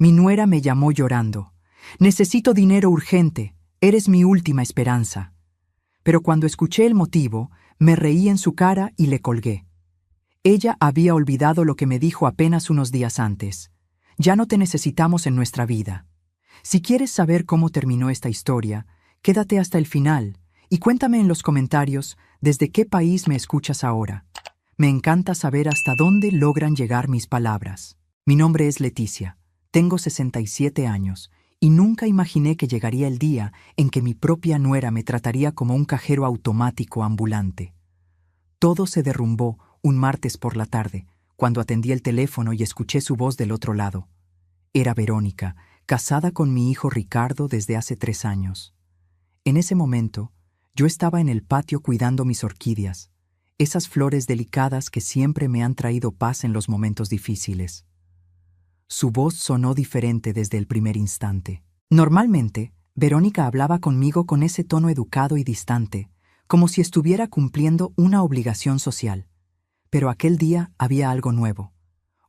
Mi nuera me llamó llorando. Necesito dinero urgente. Eres mi última esperanza. Pero cuando escuché el motivo, me reí en su cara y le colgué. Ella había olvidado lo que me dijo apenas unos días antes. Ya no te necesitamos en nuestra vida. Si quieres saber cómo terminó esta historia, quédate hasta el final y cuéntame en los comentarios desde qué país me escuchas ahora. Me encanta saber hasta dónde logran llegar mis palabras. Mi nombre es Leticia, tengo 67 años y nunca imaginé que llegaría el día en que mi propia nuera me trataría como un cajero automático ambulante. Todo se derrumbó un martes por la tarde, cuando atendí el teléfono y escuché su voz del otro lado. Era Verónica, casada con mi hijo Ricardo desde hace 3 años. En ese momento, yo estaba en el patio cuidando mis orquídeas, esas flores delicadas que siempre me han traído paz en los momentos difíciles. Su voz sonó diferente desde el primer instante. Normalmente, Verónica hablaba conmigo con ese tono educado y distante, como si estuviera cumpliendo una obligación social. Pero aquel día había algo nuevo.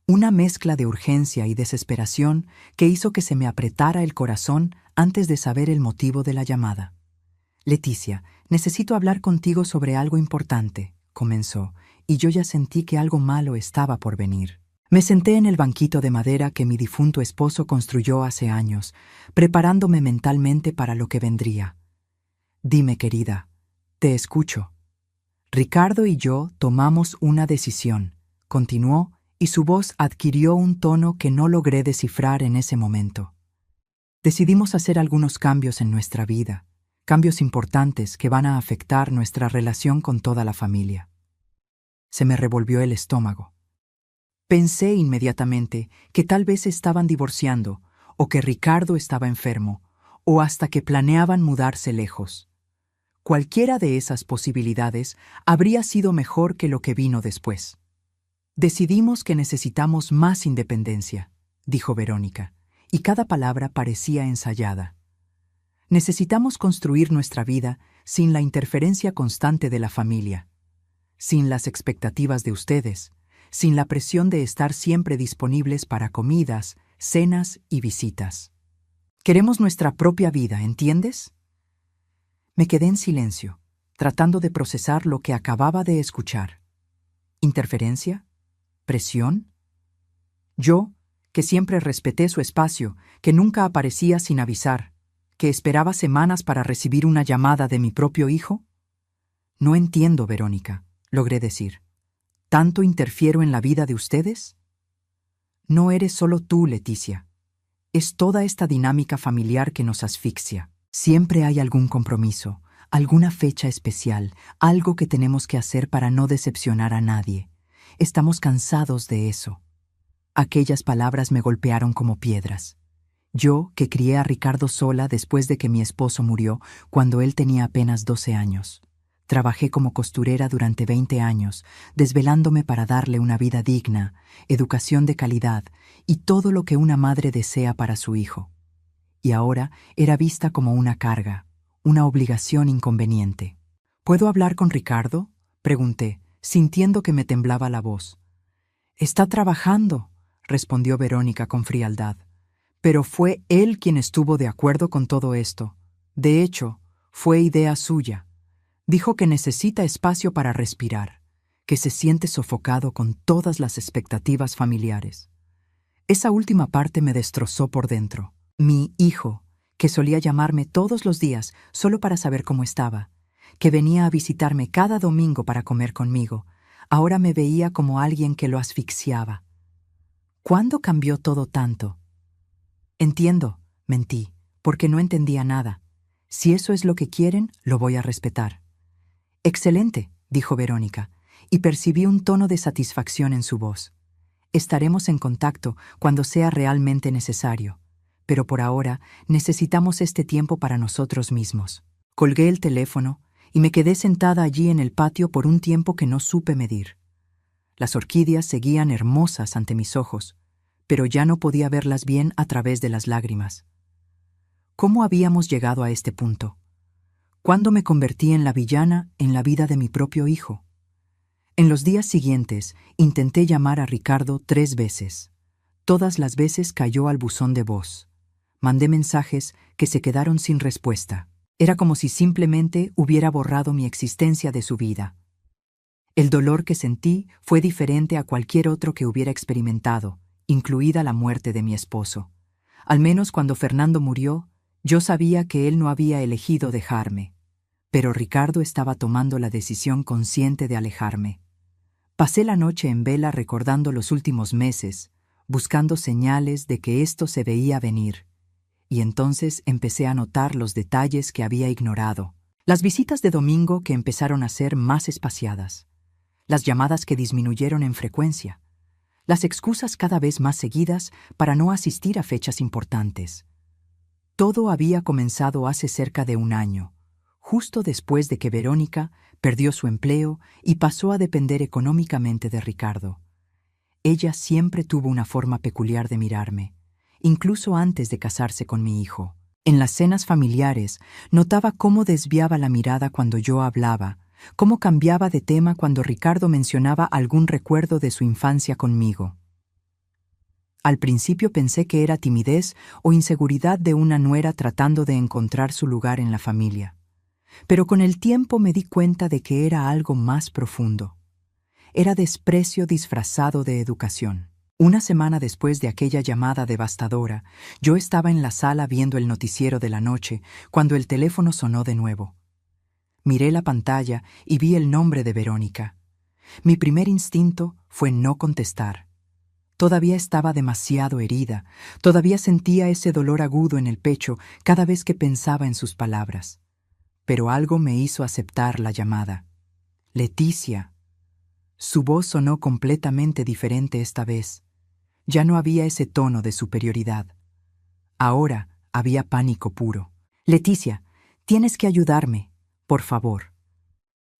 Una mezcla de urgencia y desesperación que hizo que se me apretara el corazón antes de saber el motivo de la llamada. Leticia, necesito hablar contigo sobre algo importante, comenzó, y yo ya sentí que algo malo estaba por venir. Me senté en el banquito de madera que mi difunto esposo construyó hace años, preparándome mentalmente para lo que vendría. Dime, querida, te escucho. Ricardo y yo tomamos una decisión, continuó, y su voz adquirió un tono que no logré descifrar en ese momento. Decidimos hacer algunos cambios en nuestra vida, cambios importantes que van a afectar nuestra relación con toda la familia. Se me revolvió el estómago. Pensé inmediatamente que tal vez estaban divorciando, o que Ricardo estaba enfermo, o hasta que planeaban mudarse lejos. Cualquiera de esas posibilidades habría sido mejor que lo que vino después. Decidimos que necesitamos más independencia, dijo Verónica, y cada palabra parecía ensayada. Necesitamos construir nuestra vida sin la interferencia constante de la familia, sin las expectativas de ustedes, sin la presión de estar siempre disponibles para comidas, cenas y visitas. Queremos nuestra propia vida, ¿entiendes? Me quedé en silencio, tratando de procesar lo que acababa de escuchar. ¿Interferencia? ¿Presión? Yo, que siempre respeté su espacio, que nunca aparecía sin avisar, que esperaba semanas para recibir una llamada de mi propio hijo. No entiendo, Verónica, logré decir. ¿Tanto interfiero en la vida de ustedes? No eres solo tú, Leticia. Es toda esta dinámica familiar que nos asfixia. Siempre hay algún compromiso, alguna fecha especial, algo que tenemos que hacer para no decepcionar a nadie. Estamos cansados de eso. Aquellas palabras me golpearon como piedras. Yo, que crié a Ricardo sola después de que mi esposo murió, cuando él tenía apenas 12 años. Trabajé como costurera durante 20 años, desvelándome para darle una vida digna, educación de calidad y todo lo que una madre desea para su hijo. Y ahora era vista como una carga, una obligación inconveniente. ¿Puedo hablar con Ricardo?, pregunté, sintiendo que me temblaba la voz. Está trabajando, respondió Verónica con frialdad. Pero fue él quien estuvo de acuerdo con todo esto. De hecho, fue idea suya. Dijo que necesita espacio para respirar, que se siente sofocado con todas las expectativas familiares. Esa última parte me destrozó por dentro. Mi hijo, que solía llamarme todos los días solo para saber cómo estaba, que venía a visitarme cada domingo para comer conmigo, ahora me veía como alguien que lo asfixiaba. ¿Cuándo cambió todo tanto? Entiendo, mentí, porque no entendía nada. Si eso es lo que quieren, lo voy a respetar. Excelente, dijo Verónica, y percibí un tono de satisfacción en su voz. Estaremos en contacto cuando sea realmente necesario, pero por ahora necesitamos este tiempo para nosotros mismos. Colgué el teléfono y me quedé sentada allí en el patio por un tiempo que no supe medir. Las orquídeas seguían hermosas ante mis ojos, pero ya no podía verlas bien a través de las lágrimas. ¿Cómo habíamos llegado a este punto? ¿Cuándo me convertí en la villana en la vida de mi propio hijo? En los días siguientes intenté llamar a Ricardo 3 veces. Todas las veces cayó al buzón de voz. Mandé mensajes que se quedaron sin respuesta. Era como si simplemente hubiera borrado mi existencia de su vida. El dolor que sentí fue diferente a cualquier otro que hubiera experimentado, incluida la muerte de mi esposo. Al menos cuando Fernando murió, yo sabía que él no había elegido dejarme. Pero Ricardo estaba tomando la decisión consciente de alejarme. Pasé la noche en vela recordando los últimos meses, buscando señales de que esto se veía venir. Y entonces empecé a notar los detalles que había ignorado. Las visitas de domingo que empezaron a ser más espaciadas. Las llamadas que disminuyeron en frecuencia. Las excusas cada vez más seguidas para no asistir a fechas importantes. Todo había comenzado hace cerca de un año, justo después de que Verónica perdió su empleo y pasó a depender económicamente de Ricardo. Ella siempre tuvo una forma peculiar de mirarme, incluso antes de casarse con mi hijo. En las cenas familiares notaba cómo desviaba la mirada cuando yo hablaba, cómo cambiaba de tema cuando Ricardo mencionaba algún recuerdo de su infancia conmigo. Al principio pensé que era timidez o inseguridad de una nuera tratando de encontrar su lugar en la familia. Pero con el tiempo me di cuenta de que era algo más profundo. Era desprecio disfrazado de educación. Una semana después de aquella llamada devastadora, yo estaba en la sala viendo el noticiero de la noche cuando el teléfono sonó de nuevo. Miré la pantalla y vi el nombre de Verónica. Mi primer instinto fue no contestar. Todavía estaba demasiado herida, todavía sentía ese dolor agudo en el pecho cada vez que pensaba en sus palabras. Pero algo me hizo aceptar la llamada. Leticia. Su voz sonó completamente diferente esta vez. Ya no había ese tono de superioridad. Ahora había pánico puro. Leticia, tienes que ayudarme, por favor.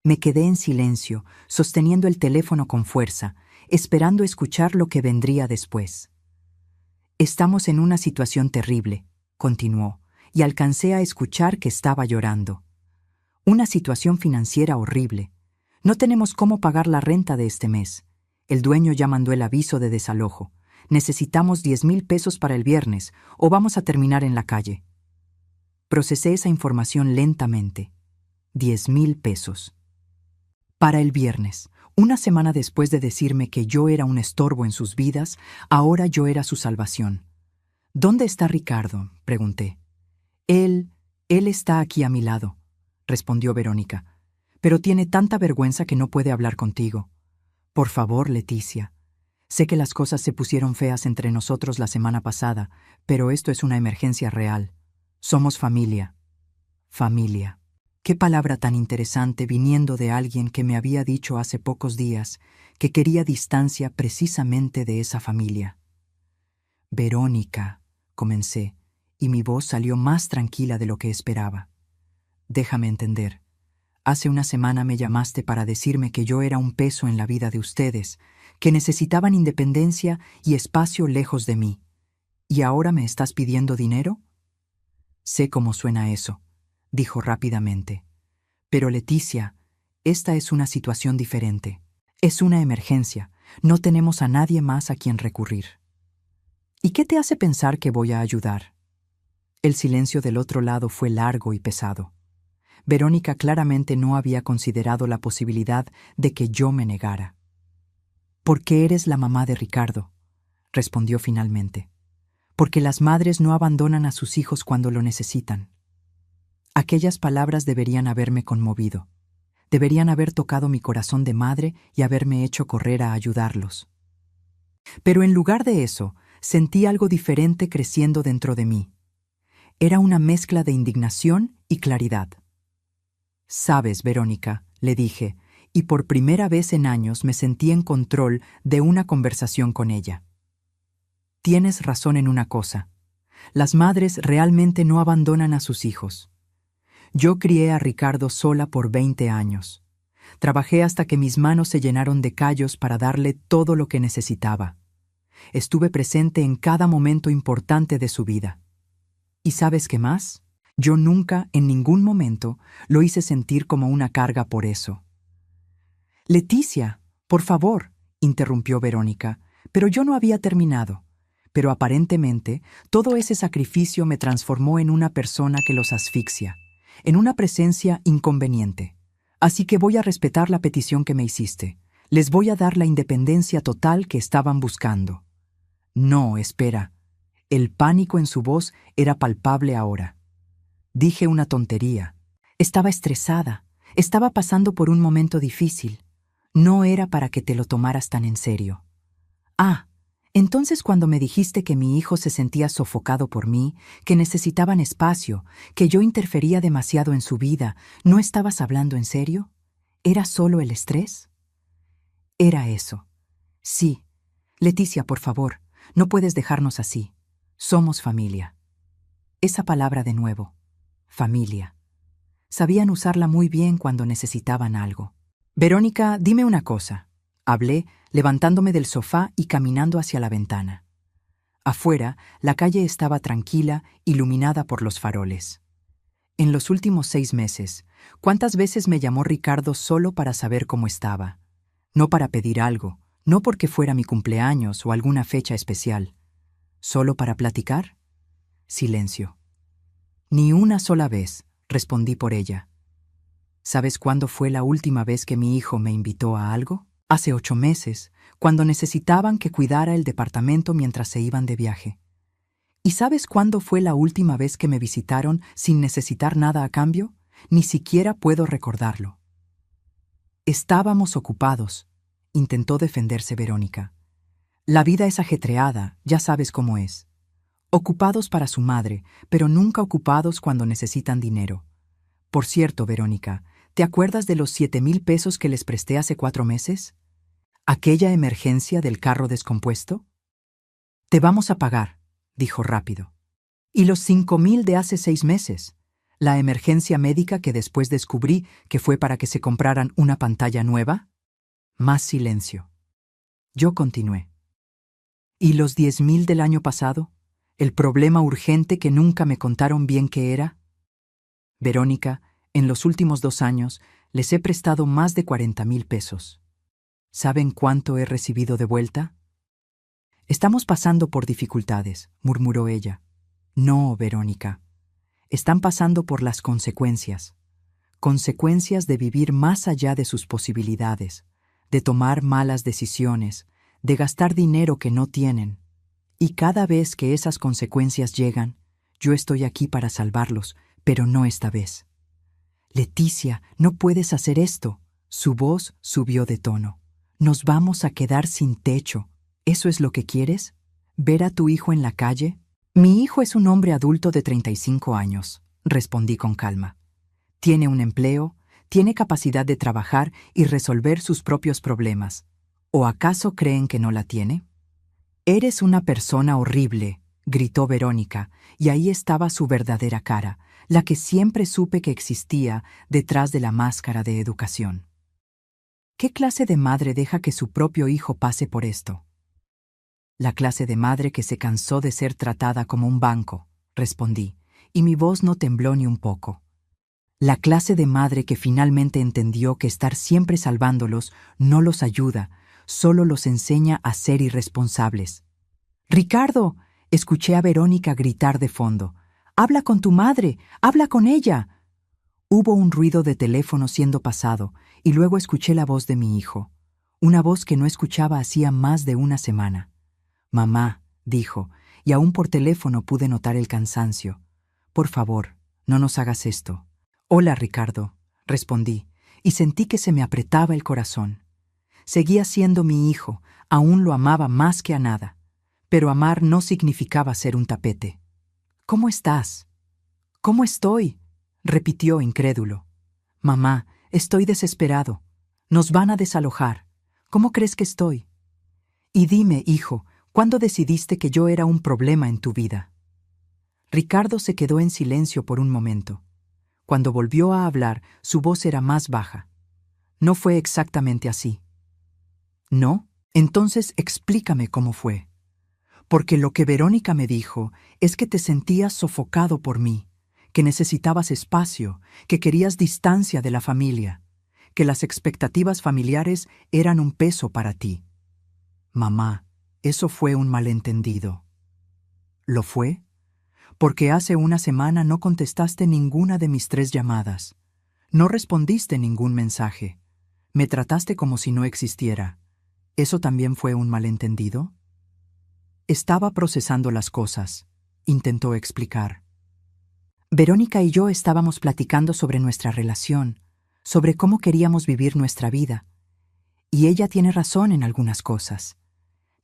Me quedé en silencio, sosteniendo el teléfono con fuerza, esperando escuchar lo que vendría después. Estamos en una situación terrible, continuó, y alcancé a escuchar que estaba llorando. Una situación financiera horrible. No tenemos cómo pagar la renta de este mes. El dueño ya mandó el aviso de desalojo. Necesitamos 10,000 pesos para el viernes o vamos a terminar en la calle. Procesé esa información lentamente. 10,000 pesos. Para el viernes, una semana después de decirme que yo era un estorbo en sus vidas, ahora yo era su salvación. ¿Dónde está Ricardo?, pregunté. Él está aquí a mi lado, respondió Verónica, pero tiene tanta vergüenza que no puede hablar contigo. Por favor, Leticia. Sé que las cosas se pusieron feas entre nosotros la semana pasada, pero esto es una emergencia real. Somos familia. Familia. Qué palabra tan interesante viniendo de alguien que me había dicho hace pocos días que quería distancia precisamente de esa familia. Verónica, comencé, y mi voz salió más tranquila de lo que esperaba. Déjame entender. Hace una semana me llamaste para decirme que yo era un peso en la vida de ustedes, que necesitaban independencia y espacio lejos de mí. ¿Y ahora me estás pidiendo dinero? Sé cómo suena eso, dijo rápidamente. Pero Leticia, esta es una situación diferente. Es una emergencia. No tenemos a nadie más a quien recurrir. ¿Y qué te hace pensar que voy a ayudar? El silencio del otro lado fue largo y pesado. Verónica claramente no había considerado la posibilidad de que yo me negara. «Porque eres la mamá de Ricardo», respondió finalmente. «Porque las madres no abandonan a sus hijos cuando lo necesitan». Aquellas palabras deberían haberme conmovido. Deberían haber tocado mi corazón de madre y haberme hecho correr a ayudarlos. Pero en lugar de eso, sentí algo diferente creciendo dentro de mí. Era una mezcla de indignación y claridad. «Sabes, Verónica», le dije, y por primera vez en años me sentí en control de una conversación con ella. «Tienes razón en una cosa. Las madres realmente no abandonan a sus hijos. Yo crié a Ricardo sola por 20 años. Trabajé hasta que mis manos se llenaron de callos para darle todo lo que necesitaba. Estuve presente en cada momento importante de su vida. ¿Y sabes qué más? Yo nunca, en ningún momento, lo hice sentir como una carga por eso». «Leticia, por favor», interrumpió Verónica, pero yo no había terminado. pero aparentemente todo ese sacrificio me transformó en una persona que los asfixia, en una presencia inconveniente. Así que voy a respetar la petición que me hiciste. Les voy a dar la independencia total que estaban buscando. No, espera. El pánico en su voz era palpable ahora. Dije una tontería. Estaba estresada. Estaba pasando por un momento difícil. No era para que te lo tomaras tan en serio. Ah, entonces cuando me dijiste que mi hijo se sentía sofocado por mí, que necesitaban espacio, que yo interfería demasiado en su vida, ¿no estabas hablando en serio? ¿Era solo el estrés? Era eso. Sí. Leticia, por favor, no puedes dejarnos así. Somos familia. Esa palabra de nuevo. Familia. Sabían usarla muy bien cuando necesitaban algo. Verónica, dime una cosa. Hablé, levantándome del sofá y caminando hacia la ventana. Afuera, la calle estaba tranquila, iluminada por los faroles. En los últimos 6 meses, ¿cuántas veces me llamó Ricardo solo para saber cómo estaba? No para pedir algo, no porque fuera mi cumpleaños o alguna fecha especial. ¿Solo para platicar? Silencio. Ni una sola vez, respondí por ella. ¿Sabes cuándo fue la última vez que mi hijo me invitó a algo? Hace 8 meses, cuando necesitaban que cuidara el departamento mientras se iban de viaje. ¿Y sabes cuándo fue la última vez que me visitaron sin necesitar nada a cambio? Ni siquiera puedo recordarlo. Estábamos ocupados, intentó defenderse Verónica. La vida es ajetreada, ya sabes cómo es. Ocupados para su madre, pero nunca ocupados cuando necesitan dinero. Por cierto, Verónica, ¿te acuerdas de los 7,000 pesos que les presté hace 4 meses? ¿Aquella emergencia del carro descompuesto? Te vamos a pagar, dijo rápido. ¿Y los 5,000 de hace 6 meses? ¿La emergencia médica que después descubrí que fue para que se compraran una pantalla nueva? Más silencio. Yo continué. ¿Y los 10,000 del año pasado? ¿El problema urgente que nunca me contaron bien qué era? Verónica, en los últimos 2 años, les he prestado más de 40,000 pesos. ¿Saben cuánto he recibido de vuelta? Estamos pasando por dificultades, murmuró ella. No, Verónica. Están pasando por las consecuencias. Consecuencias de vivir más allá de sus posibilidades, de tomar malas decisiones, de gastar dinero que no tienen. Y cada vez que esas consecuencias llegan, yo estoy aquí para salvarlos, pero no esta vez. Leticia, no puedes hacer esto. Su voz subió de tono. Nos vamos a quedar sin techo. ¿Eso es lo que quieres? ¿Ver a tu hijo en la calle? Mi hijo es un hombre adulto de 35 años, respondí con calma. Tiene un empleo, tiene capacidad de trabajar y resolver sus propios problemas. ¿O acaso creen que no la tiene? Eres una persona horrible, gritó Verónica, y ahí estaba su verdadera cara, la que siempre supe que existía detrás de la máscara de educación. ¿Qué clase de madre deja que su propio hijo pase por esto? La clase de madre que se cansó de ser tratada como un banco, respondí, y mi voz no tembló ni un poco. La clase de madre que finalmente entendió que estar siempre salvándolos no los ayuda, solo los enseña a ser irresponsables. ¡Ricardo! Escuché a Verónica gritar de fondo. ¡Habla con tu madre! ¡Habla con ella! Hubo un ruido de teléfono siendo pasado, y luego escuché la voz de mi hijo, una voz que no escuchaba hacía más de una semana. Mamá, dijo, y aún por teléfono pude notar el cansancio. Por favor, no nos hagas esto. Hola, Ricardo, respondí, y sentí que se me apretaba el corazón. Seguía siendo mi hijo, aún lo amaba más que a nada, pero amar no significaba ser un tapete. ¿Cómo estás? ¿Cómo estoy? Repitió incrédulo. Mamá, estoy desesperado. Nos van a desalojar. ¿Cómo crees que estoy? Y dime, hijo, ¿cuándo decidiste que yo era un problema en tu vida? Ricardo se quedó en silencio por un momento. Cuando volvió a hablar, su voz era más baja. No fue exactamente así. ¿No? Entonces explícame cómo fue. Porque lo que Verónica me dijo es que te sentías sofocado por mí, que necesitabas espacio, que querías distancia de la familia, que las expectativas familiares eran un peso para ti. Mamá, eso fue un malentendido. ¿Lo fue? Porque hace una semana no contestaste ninguna de mis 3 llamadas. No respondiste ningún mensaje. Me trataste como si no existiera. ¿Eso también fue un malentendido? Estaba procesando las cosas, intentó explicar. Verónica y yo estábamos platicando sobre nuestra relación, sobre cómo queríamos vivir nuestra vida. Y ella tiene razón en algunas cosas.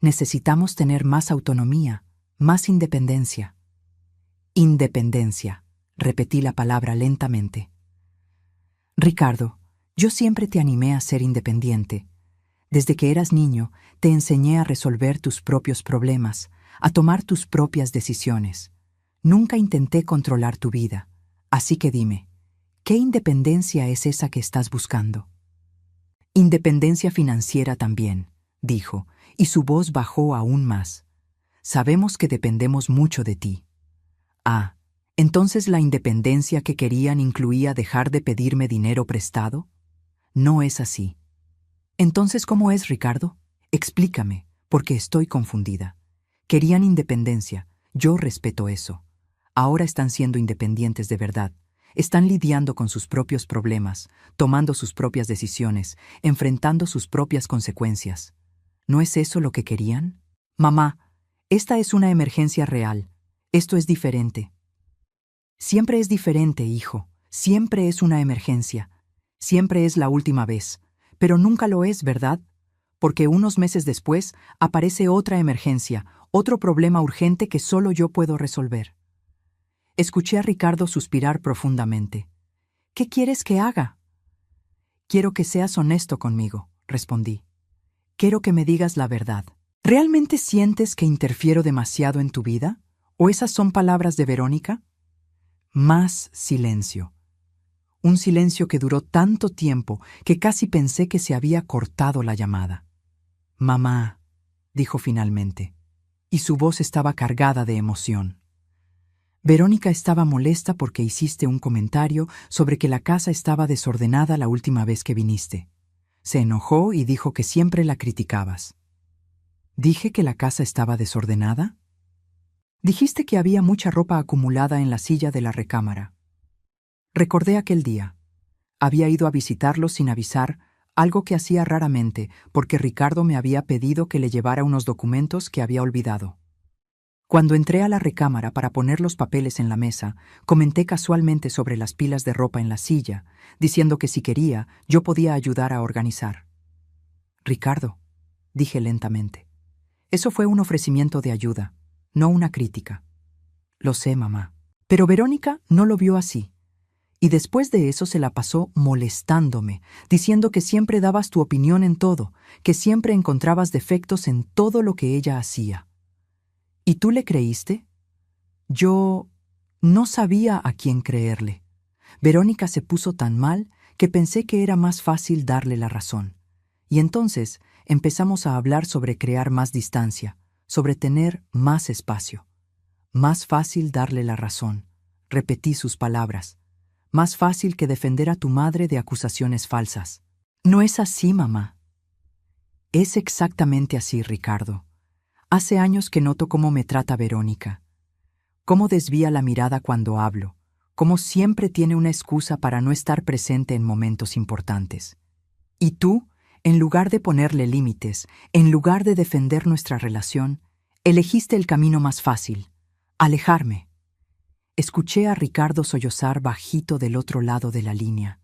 Necesitamos tener más autonomía, más independencia. Independencia, repetí la palabra lentamente. Ricardo, yo siempre te animé a ser independiente. Desde que eras niño, te enseñé a resolver tus propios problemas, a tomar tus propias decisiones. Nunca intenté controlar tu vida. Así que dime, ¿qué independencia es esa que estás buscando? Independencia financiera también, dijo, y su voz bajó aún más. Sabemos que dependemos mucho de ti. Ah, ¿entonces la independencia que querían incluía dejar de pedirme dinero prestado? No es así. Entonces, ¿cómo es, Ricardo? Explícame, porque estoy confundida. Querían independencia, yo respeto eso. Ahora están siendo independientes de verdad. Están lidiando con sus propios problemas, tomando sus propias decisiones, enfrentando sus propias consecuencias. ¿No es eso lo que querían? Mamá, esta es una emergencia real. Esto es diferente. Siempre es diferente, hijo. Siempre es una emergencia. Siempre es la última vez. Pero nunca lo es, ¿verdad? Porque unos meses después aparece otra emergencia, otro problema urgente que solo yo puedo resolver. Escuché a Ricardo suspirar profundamente. ¿Qué quieres que haga? Quiero que seas honesto conmigo, respondí. Quiero que me digas la verdad. ¿Realmente sientes que interfiero demasiado en tu vida? ¿O esas son palabras de Verónica? Más silencio. Un silencio que duró tanto tiempo que casi pensé que se había cortado la llamada. Mamá, dijo finalmente, y su voz estaba cargada de emoción. Verónica estaba molesta porque hiciste un comentario sobre que la casa estaba desordenada la última vez que viniste. Se enojó y dijo que siempre la criticabas. ¿Dije que la casa estaba desordenada? Dijiste que había mucha ropa acumulada en la silla de la recámara. Recordé aquel día. Había ido a visitarlo sin avisar, algo que hacía raramente, porque Ricardo me había pedido que le llevara unos documentos que había olvidado. Cuando entré a la recámara para poner los papeles en la mesa, comenté casualmente sobre las pilas de ropa en la silla, diciendo que si quería, yo podía ayudar a organizar. Ricardo, dije lentamente, eso fue un ofrecimiento de ayuda, no una crítica. Lo sé, mamá. Pero Verónica no lo vio así. Y después de eso se la pasó molestándome, diciendo que siempre dabas tu opinión en todo, que siempre encontrabas defectos en todo lo que ella hacía. ¿Y tú le creíste? Yo no sabía a quién creerle. Verónica se puso tan mal que pensé que era más fácil darle la razón. Y entonces empezamos a hablar sobre crear más distancia, sobre tener más espacio. Más fácil darle la razón. Repetí sus palabras. Más fácil que defender a tu madre de acusaciones falsas. No es así, mamá. Es exactamente así, Ricardo. Hace años que noto cómo me trata Verónica. Cómo desvía la mirada cuando hablo. Cómo siempre tiene una excusa para no estar presente en momentos importantes. Y tú, en lugar de ponerle límites, en lugar de defender nuestra relación, elegiste el camino más fácil, alejarme. Escuché a Ricardo sollozar bajito del otro lado de la línea.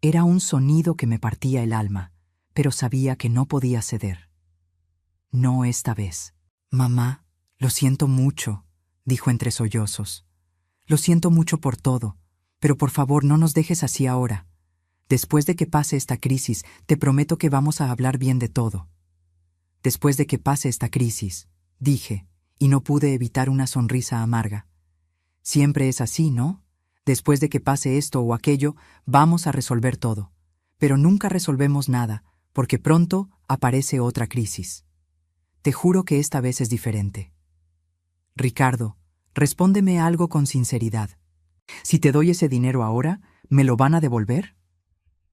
Era un sonido que me partía el alma, pero sabía que no podía ceder. No esta vez. Mamá, lo siento mucho, dijo entre sollozos. Lo siento mucho por todo, pero por favor no nos dejes así ahora. Después de que pase esta crisis, te prometo que vamos a hablar bien de todo. Después de que pase esta crisis, dije, y no pude evitar una sonrisa amarga. Siempre es así, ¿no? Después de que pase esto o aquello, vamos a resolver todo. Pero nunca resolvemos nada, porque pronto aparece otra crisis. Te juro que esta vez es diferente. Ricardo, respóndeme algo con sinceridad. Si te doy ese dinero ahora, ¿me lo van a devolver?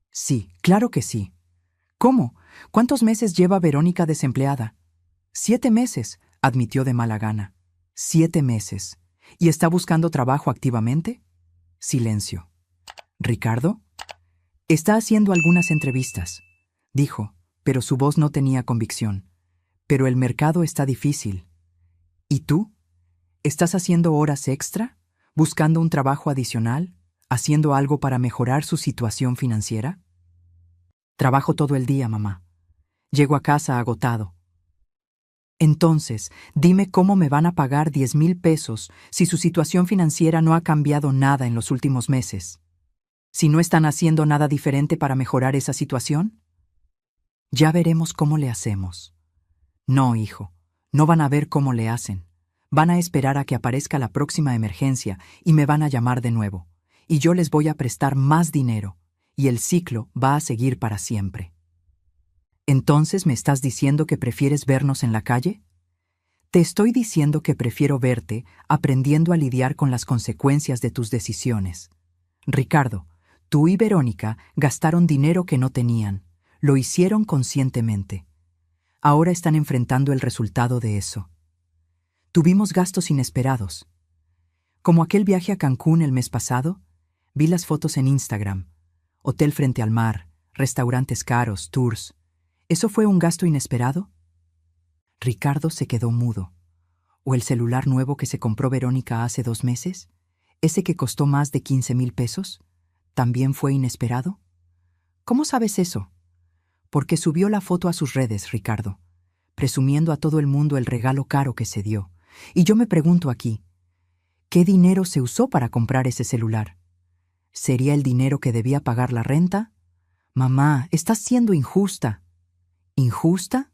Sí, claro que sí. ¿Cómo? ¿Cuántos meses lleva Verónica desempleada? 7 meses, admitió de mala gana. 7 meses. ¿Y está buscando trabajo activamente? Silencio. ¿Ricardo? Está haciendo algunas entrevistas, dijo, pero su voz no tenía convicción. Pero el mercado está difícil. ¿Y tú? ¿Estás haciendo horas extra? ¿Buscando un trabajo adicional? ¿Haciendo algo para mejorar su situación financiera? Trabajo todo el día, mamá. Llego a casa agotado. Entonces, dime cómo me van a pagar 10,000 pesos si su situación financiera no ha cambiado nada en los últimos meses. Si no están haciendo nada diferente para mejorar esa situación, ya veremos cómo le hacemos. No, hijo, no van a ver cómo le hacen. Van a esperar a que aparezca la próxima emergencia y me van a llamar de nuevo. Y yo les voy a prestar más dinero, y el ciclo va a seguir para siempre. ¿Entonces me estás diciendo que prefieres vernos en la calle? Te estoy diciendo que prefiero verte aprendiendo a lidiar con las consecuencias de tus decisiones. Ricardo, tú y Verónica gastaron dinero que no tenían. Lo hicieron conscientemente. Ahora están enfrentando el resultado de eso. Tuvimos gastos inesperados. Como aquel viaje a Cancún el mes pasado, vi las fotos en Instagram. Hotel frente al mar, restaurantes caros, tours. ¿Eso fue un gasto inesperado? Ricardo se quedó mudo. ¿O el celular nuevo que se compró Verónica hace 2 meses? ¿Ese que costó más de 15,000 pesos? ¿También fue inesperado? ¿Cómo sabes eso? Porque subió la foto a sus redes, Ricardo, presumiendo a todo el mundo el regalo caro que se dio. Y yo me pregunto aquí, ¿qué dinero se usó para comprar ese celular? ¿Sería el dinero que debía pagar la renta? Mamá, estás siendo injusta. ¿Injusta?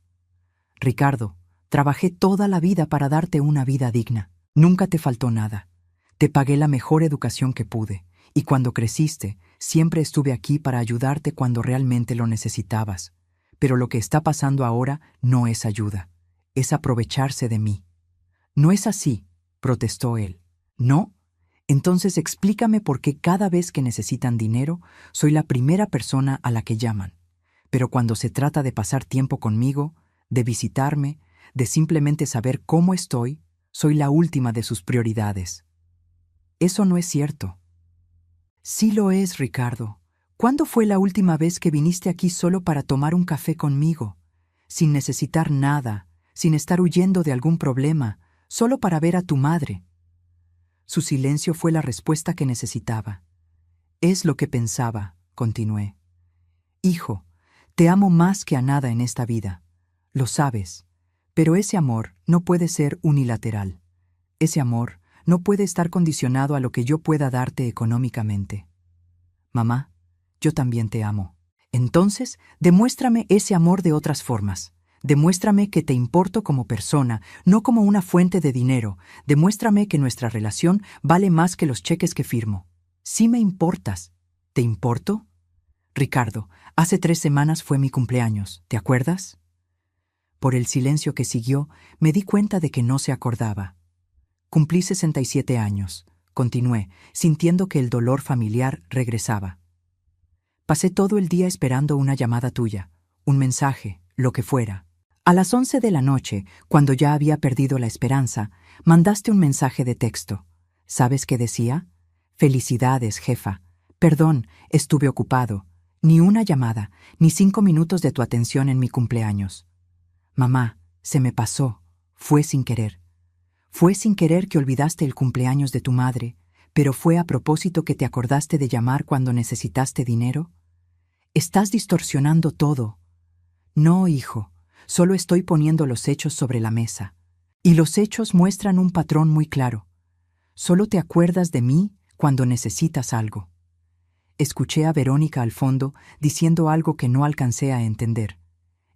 Ricardo, trabajé toda la vida para darte una vida digna. Nunca te faltó nada. Te pagué la mejor educación que pude, y cuando creciste, siempre estuve aquí para ayudarte cuando realmente lo necesitabas. Pero lo que está pasando ahora no es ayuda, es aprovecharse de mí. No es así, protestó él. ¿No? Entonces explícame por qué cada vez que necesitan dinero, soy la primera persona a la que llaman. Pero cuando se trata de pasar tiempo conmigo, de visitarme, de simplemente saber cómo estoy, soy la última de sus prioridades. Eso no es cierto. Sí lo es, Ricardo. ¿Cuándo fue la última vez que viniste aquí solo para tomar un café conmigo? Sin necesitar nada, sin estar huyendo de algún problema, solo para ver a tu madre. Su silencio fue la respuesta que necesitaba. Es lo que pensaba, continué. Hijo, te amo más que a nada en esta vida. Lo sabes, pero ese amor no puede ser unilateral. Ese amor no puede estar condicionado a lo que yo pueda darte económicamente. Mamá, yo también te amo. Entonces, demuéstrame ese amor de otras formas. Demuéstrame que te importo como persona, no como una fuente de dinero. Demuéstrame que nuestra relación vale más que los cheques que firmo. Sí me importas. ¿Te importo? Ricardo, hace 3 semanas fue mi cumpleaños, ¿te acuerdas? Por el silencio que siguió, me di cuenta de que no se acordaba. Cumplí 67 años, continué, sintiendo que el dolor familiar regresaba. Pasé todo el día esperando una llamada tuya, un mensaje, lo que fuera. A las 11 de la noche, cuando ya había perdido la esperanza, mandaste un mensaje de texto. ¿Sabes qué decía? Felicidades, jefa. Perdón, estuve ocupado. Ni una llamada, ni 5 minutos de tu atención en mi cumpleaños. Mamá, se me pasó. Fue sin querer. Fue sin querer que olvidaste el cumpleaños de tu madre, pero fue a propósito que te acordaste de llamar cuando necesitaste dinero. Estás distorsionando todo. No, hijo, solo estoy poniendo los hechos sobre la mesa. Y los hechos muestran un patrón muy claro. Solo te acuerdas de mí cuando necesitas algo. Escuché a Verónica al fondo diciendo algo que no alcancé a entender.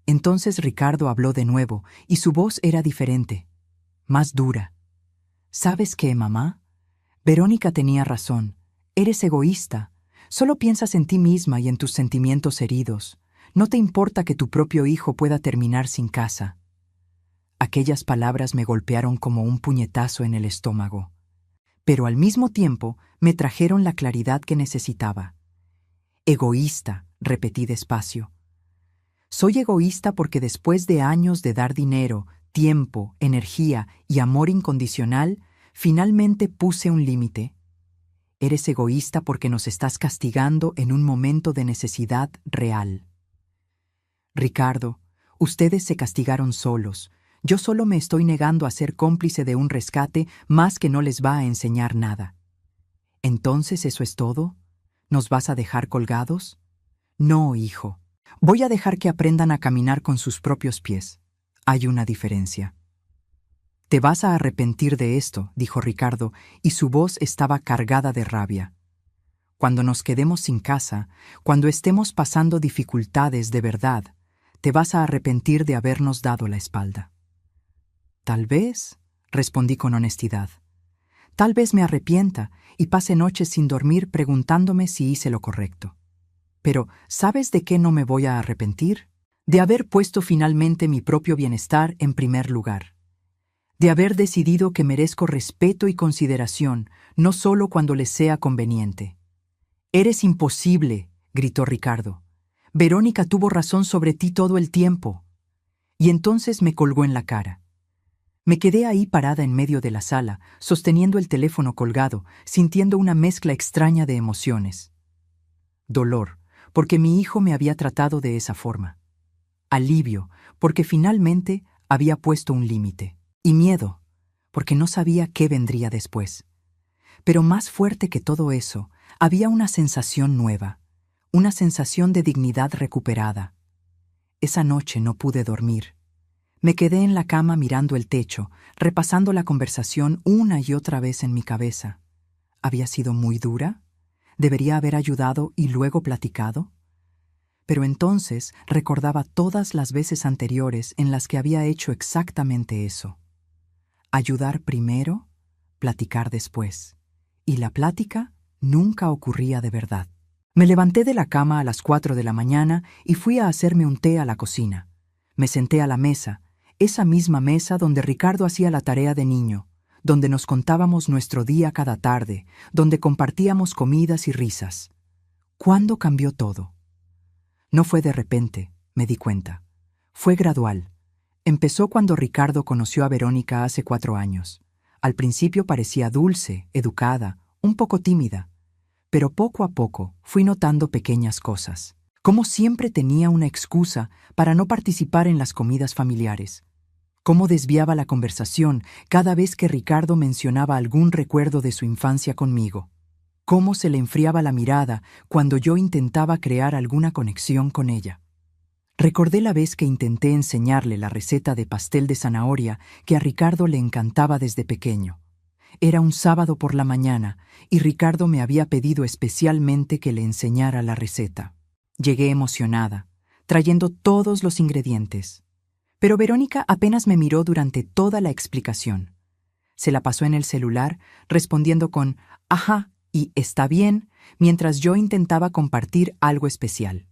Entonces Ricardo habló de nuevo y su voz era diferente, más dura. ¿Sabes qué, mamá? Verónica tenía razón. Eres egoísta. Solo piensas en ti misma y en tus sentimientos heridos. No te importa que tu propio hijo pueda terminar sin casa. Aquellas palabras me golpearon como un puñetazo en el estómago. Pero al mismo tiempo me trajeron la claridad que necesitaba. Egoísta, repetí despacio. Soy egoísta porque después de años de dar dinero, tiempo, energía y amor incondicional, finalmente puse un límite. Eres egoísta porque nos estás castigando en un momento de necesidad real. Ricardo, ustedes se castigaron solos. Yo solo me estoy negando a ser cómplice de un rescate más que no les va a enseñar nada. ¿Entonces eso es todo? ¿Nos vas a dejar colgados? No, hijo. Voy a dejar que aprendan a caminar con sus propios pies. Hay una diferencia. Te vas a arrepentir de esto, dijo Ricardo, y su voz estaba cargada de rabia. Cuando nos quedemos sin casa, cuando estemos pasando dificultades de verdad, te vas a arrepentir de habernos dado la espalda. Tal vez, respondí con honestidad. Tal vez me arrepienta y pase noches sin dormir preguntándome si hice lo correcto. Pero, ¿sabes de qué no me voy a arrepentir? De haber puesto finalmente mi propio bienestar en primer lugar. De haber decidido que merezco respeto y consideración, no solo cuando les sea conveniente. «Eres imposible», gritó Ricardo. «Verónica tuvo razón sobre ti todo el tiempo». Y entonces me colgó en la cara. Me quedé ahí parada en medio de la sala, sosteniendo el teléfono colgado, sintiendo una mezcla extraña de emociones. Dolor, porque mi hijo me había tratado de esa forma. Alivio, porque finalmente había puesto un límite. Y miedo, porque no sabía qué vendría después. Pero más fuerte que todo eso, había una sensación nueva, una sensación de dignidad recuperada. Esa noche no pude dormir. Me quedé en la cama mirando el techo, repasando la conversación una y otra vez en mi cabeza. ¿Había sido muy dura? ¿Debería haber ayudado y luego platicado? Pero entonces recordaba todas las veces anteriores en las que había hecho exactamente eso. Ayudar primero, platicar después. Y la plática nunca ocurría de verdad. Me levanté de la cama a las 4 de la mañana y fui a hacerme un té a la cocina. Me senté a la mesa, esa misma mesa donde Ricardo hacía la tarea de niño, donde nos contábamos nuestro día cada tarde, donde compartíamos comidas y risas. ¿Cuándo cambió todo? No fue de repente, me di cuenta. Fue gradual. Empezó cuando Ricardo conoció a Verónica hace 4 años. Al principio parecía dulce, educada, un poco tímida. Pero poco a poco fui notando pequeñas cosas. Cómo siempre tenía una excusa para no participar en las comidas familiares. Cómo desviaba la conversación cada vez que Ricardo mencionaba algún recuerdo de su infancia conmigo. Cómo se le enfriaba la mirada cuando yo intentaba crear alguna conexión con ella. Recordé la vez que intenté enseñarle la receta de pastel de zanahoria que a Ricardo le encantaba desde pequeño. Era un sábado por la mañana y Ricardo me había pedido especialmente que le enseñara la receta. Llegué emocionada, trayendo todos los ingredientes. Pero Verónica apenas me miró durante toda la explicación. Se la pasó en el celular, respondiendo con «ajá» y «está bien», mientras yo intentaba compartir algo especial.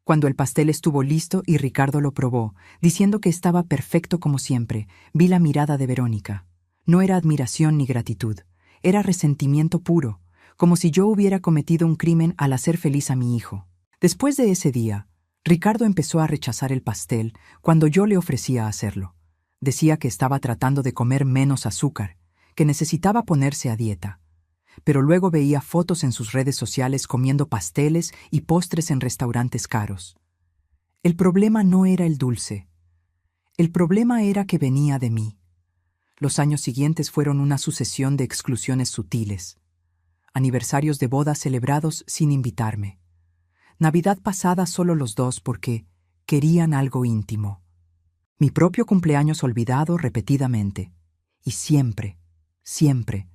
Cuando el pastel estuvo listo y Ricardo lo probó, diciendo que estaba perfecto como siempre, vi la mirada de Verónica. No era admiración ni gratitud, era resentimiento puro, como si yo hubiera cometido un crimen al hacer feliz a mi hijo. Después de ese día, Ricardo empezó a rechazar el pastel cuando yo le ofrecía hacerlo. Decía que estaba tratando de comer menos azúcar, que necesitaba ponerse a dieta. Pero luego veía fotos en sus redes sociales comiendo pasteles y postres en restaurantes caros. El problema no era el dulce. El problema era que venía de mí. Los años siguientes fueron una sucesión de exclusiones sutiles. Aniversarios de bodas celebrados sin invitarme. Navidad pasada solo los dos porque querían algo íntimo. Mi propio cumpleaños olvidado repetidamente. Y siempre, siempre,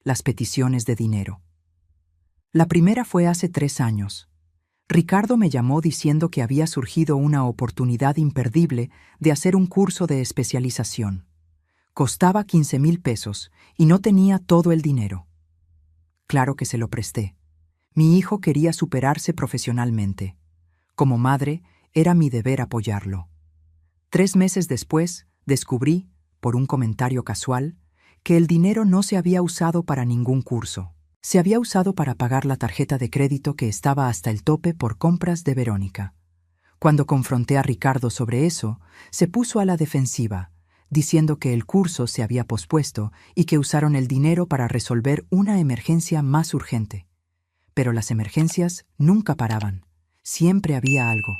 las peticiones de dinero. La primera fue hace 3 años. Ricardo me llamó diciendo que había surgido una oportunidad imperdible de hacer un curso de especialización. Costaba 15,000 pesos y no tenía todo el dinero. Claro que se lo presté. Mi hijo quería superarse profesionalmente. Como madre, era mi deber apoyarlo. 3 meses después, descubrí, por un comentario casual, que el dinero no se había usado para ningún curso. Se había usado para pagar la tarjeta de crédito que estaba hasta el tope por compras de Verónica. Cuando confronté a Ricardo sobre eso, se puso a la defensiva, diciendo que el curso se había pospuesto y que usaron el dinero para resolver una emergencia más urgente. Pero las emergencias nunca paraban. Siempre había algo.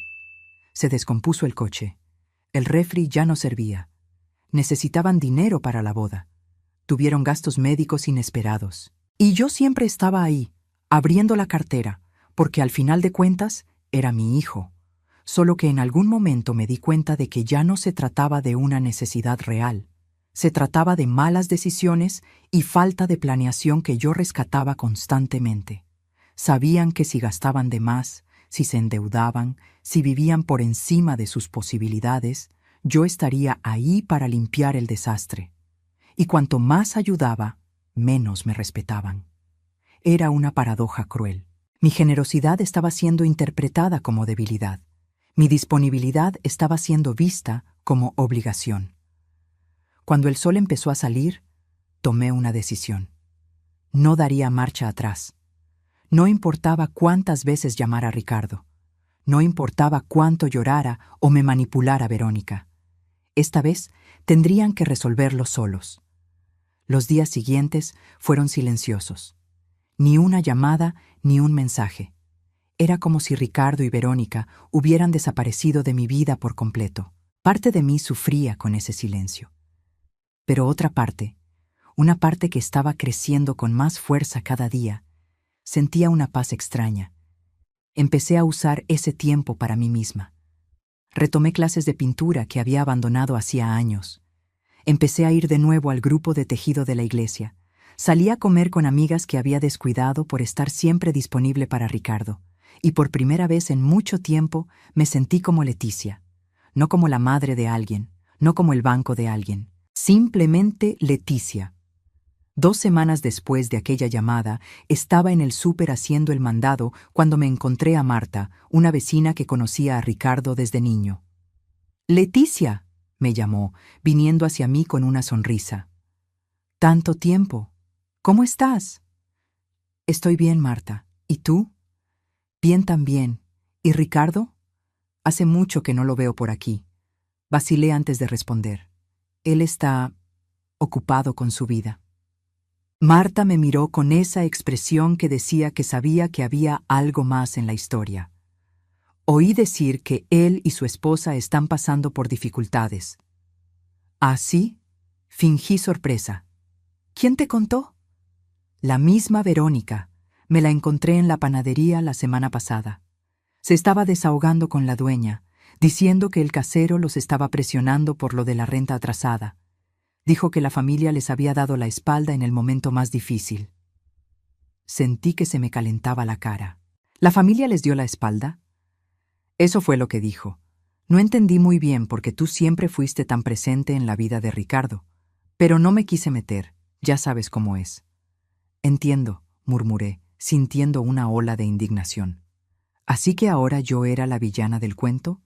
Se descompuso el coche. El refri ya no servía. Necesitaban dinero para la boda. Tuvieron gastos médicos inesperados. Y yo siempre estaba ahí, abriendo la cartera, porque al final de cuentas era mi hijo. Solo que en algún momento me di cuenta de que ya no se trataba de una necesidad real. Se trataba de malas decisiones y falta de planeación que yo rescataba constantemente. Sabían que si gastaban de más, si se endeudaban, si vivían por encima de sus posibilidades, yo estaría ahí para limpiar el desastre. Y cuanto más ayudaba, menos me respetaban. Era una paradoja cruel. Mi generosidad estaba siendo interpretada como debilidad. Mi disponibilidad estaba siendo vista como obligación. Cuando el sol empezó a salir, tomé una decisión. No daría marcha atrás. No importaba cuántas veces llamara a Ricardo. No importaba cuánto llorara o me manipulara Verónica. Esta vez tendrían que resolverlo solos. Los días siguientes fueron silenciosos. Ni una llamada ni un mensaje. Era como si Ricardo y Verónica hubieran desaparecido de mi vida por completo. Parte de mí sufría con ese silencio. Pero otra parte, una parte que estaba creciendo con más fuerza cada día, sentía una paz extraña. Empecé a usar ese tiempo para mí misma. Retomé clases de pintura que había abandonado hacía años. Empecé a ir de nuevo al grupo de tejido de la iglesia. Salí a comer con amigas que había descuidado por estar siempre disponible para Ricardo. Y por primera vez en mucho tiempo me sentí como Leticia. No como la madre de alguien, no como el banco de alguien. Simplemente Leticia. 2 semanas después de aquella llamada, estaba en el súper haciendo el mandado cuando me encontré a Marta, una vecina que conocía a Ricardo desde niño. «Leticia», me llamó, viniendo hacia mí con una sonrisa. «Tanto tiempo. ¿Cómo estás?» «Estoy bien, Marta. ¿Y tú?» «Bien también. ¿Y Ricardo?» «Hace mucho que no lo veo por aquí». Vacilé antes de responder. «Él está ocupado con su vida». Marta me miró con esa expresión que decía que sabía que había algo más en la historia. Oí decir que él y su esposa están pasando por dificultades. ¿Ah, sí? Fingí sorpresa. ¿Quién te contó? La misma Verónica. Me la encontré en la panadería la semana pasada. Se estaba desahogando con la dueña, diciendo que el casero los estaba presionando por lo de la renta atrasada. Dijo que la familia les había dado la espalda en el momento más difícil. Sentí que se me calentaba la cara. ¿La familia les dio la espalda? Eso fue lo que dijo. No entendí muy bien porque tú siempre fuiste tan presente en la vida de Ricardo. Pero no me quise meter, ya sabes cómo es. Entiendo, murmuré, sintiendo una ola de indignación. ¿Así que ahora yo era la villana del cuento?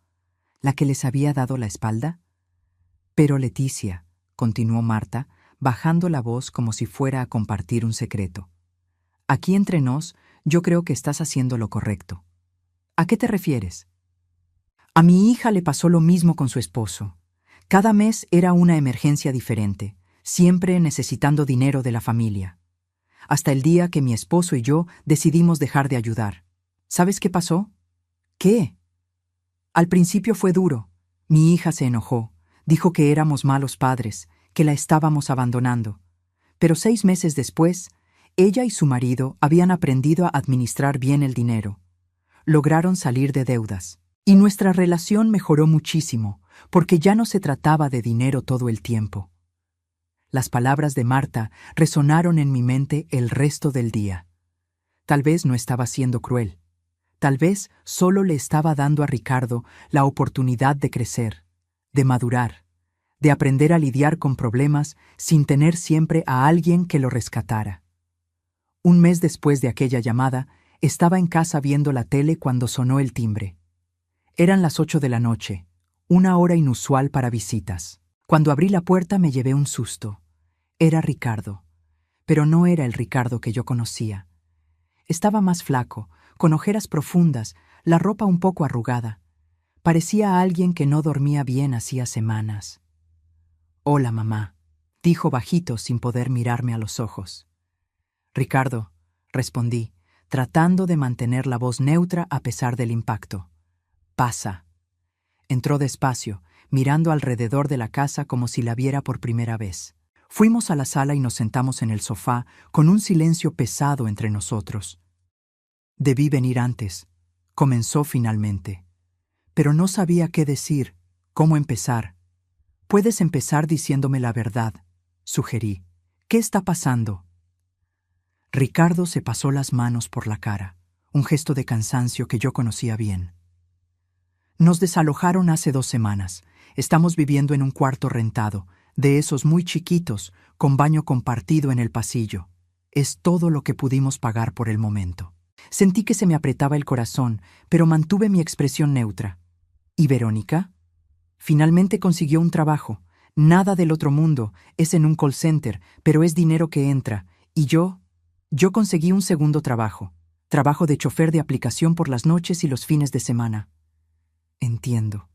¿La que les había dado la espalda? Pero Leticia, continuó Marta, bajando la voz como si fuera a compartir un secreto. Aquí entre nos, yo creo que estás haciendo lo correcto. ¿A qué te refieres? A mi hija le pasó lo mismo con su esposo. Cada mes era una emergencia diferente, siempre necesitando dinero de la familia. Hasta el día que mi esposo y yo decidimos dejar de ayudar. ¿Sabes qué pasó? ¿Qué? Al principio fue duro. Mi hija se enojó. Dijo que éramos malos padres, que la estábamos abandonando. Pero 6 meses después, ella y su marido habían aprendido a administrar bien el dinero. Lograron salir de deudas. Y nuestra relación mejoró muchísimo, porque ya no se trataba de dinero todo el tiempo. Las palabras de Marta resonaron en mi mente el resto del día. Tal vez no estaba siendo cruel. Tal vez solo le estaba dando a Ricardo la oportunidad de crecer, de madurar, de aprender a lidiar con problemas sin tener siempre a alguien que lo rescatara. Un mes después de aquella llamada, estaba en casa viendo la tele cuando sonó el timbre. Eran las 8 de la noche, una hora inusual para visitas. Cuando abrí la puerta me llevé un susto. Era Ricardo, pero no era el Ricardo que yo conocía. Estaba más flaco, con ojeras profundas, la ropa un poco arrugada. Parecía alguien que no dormía bien hacía semanas. «Hola, mamá», dijo bajito sin poder mirarme a los ojos. «Ricardo», respondí, tratando de mantener la voz neutra a pesar del impacto. «Pasa». Entró despacio, mirando alrededor de la casa como si la viera por primera vez. Fuimos a la sala y nos sentamos en el sofá, con un silencio pesado entre nosotros. «Debí venir antes», comenzó finalmente. Pero no sabía qué decir, cómo empezar. «Puedes empezar diciéndome la verdad», sugerí. «¿Qué está pasando?» Ricardo se pasó las manos por la cara, un gesto de cansancio que yo conocía bien. «Nos desalojaron hace 2 semanas. Estamos viviendo en un cuarto rentado, de esos muy chiquitos, con baño compartido en el pasillo. Es todo lo que pudimos pagar por el momento». Sentí que se me apretaba el corazón, pero mantuve mi expresión neutra. «¿Y Verónica?» «Finalmente consiguió un trabajo. Nada del otro mundo, es en un call center, pero es dinero que entra. Y yo conseguí un segundo trabajo. Trabajo de chofer de aplicación por las noches y los fines de semana». «Entiendo».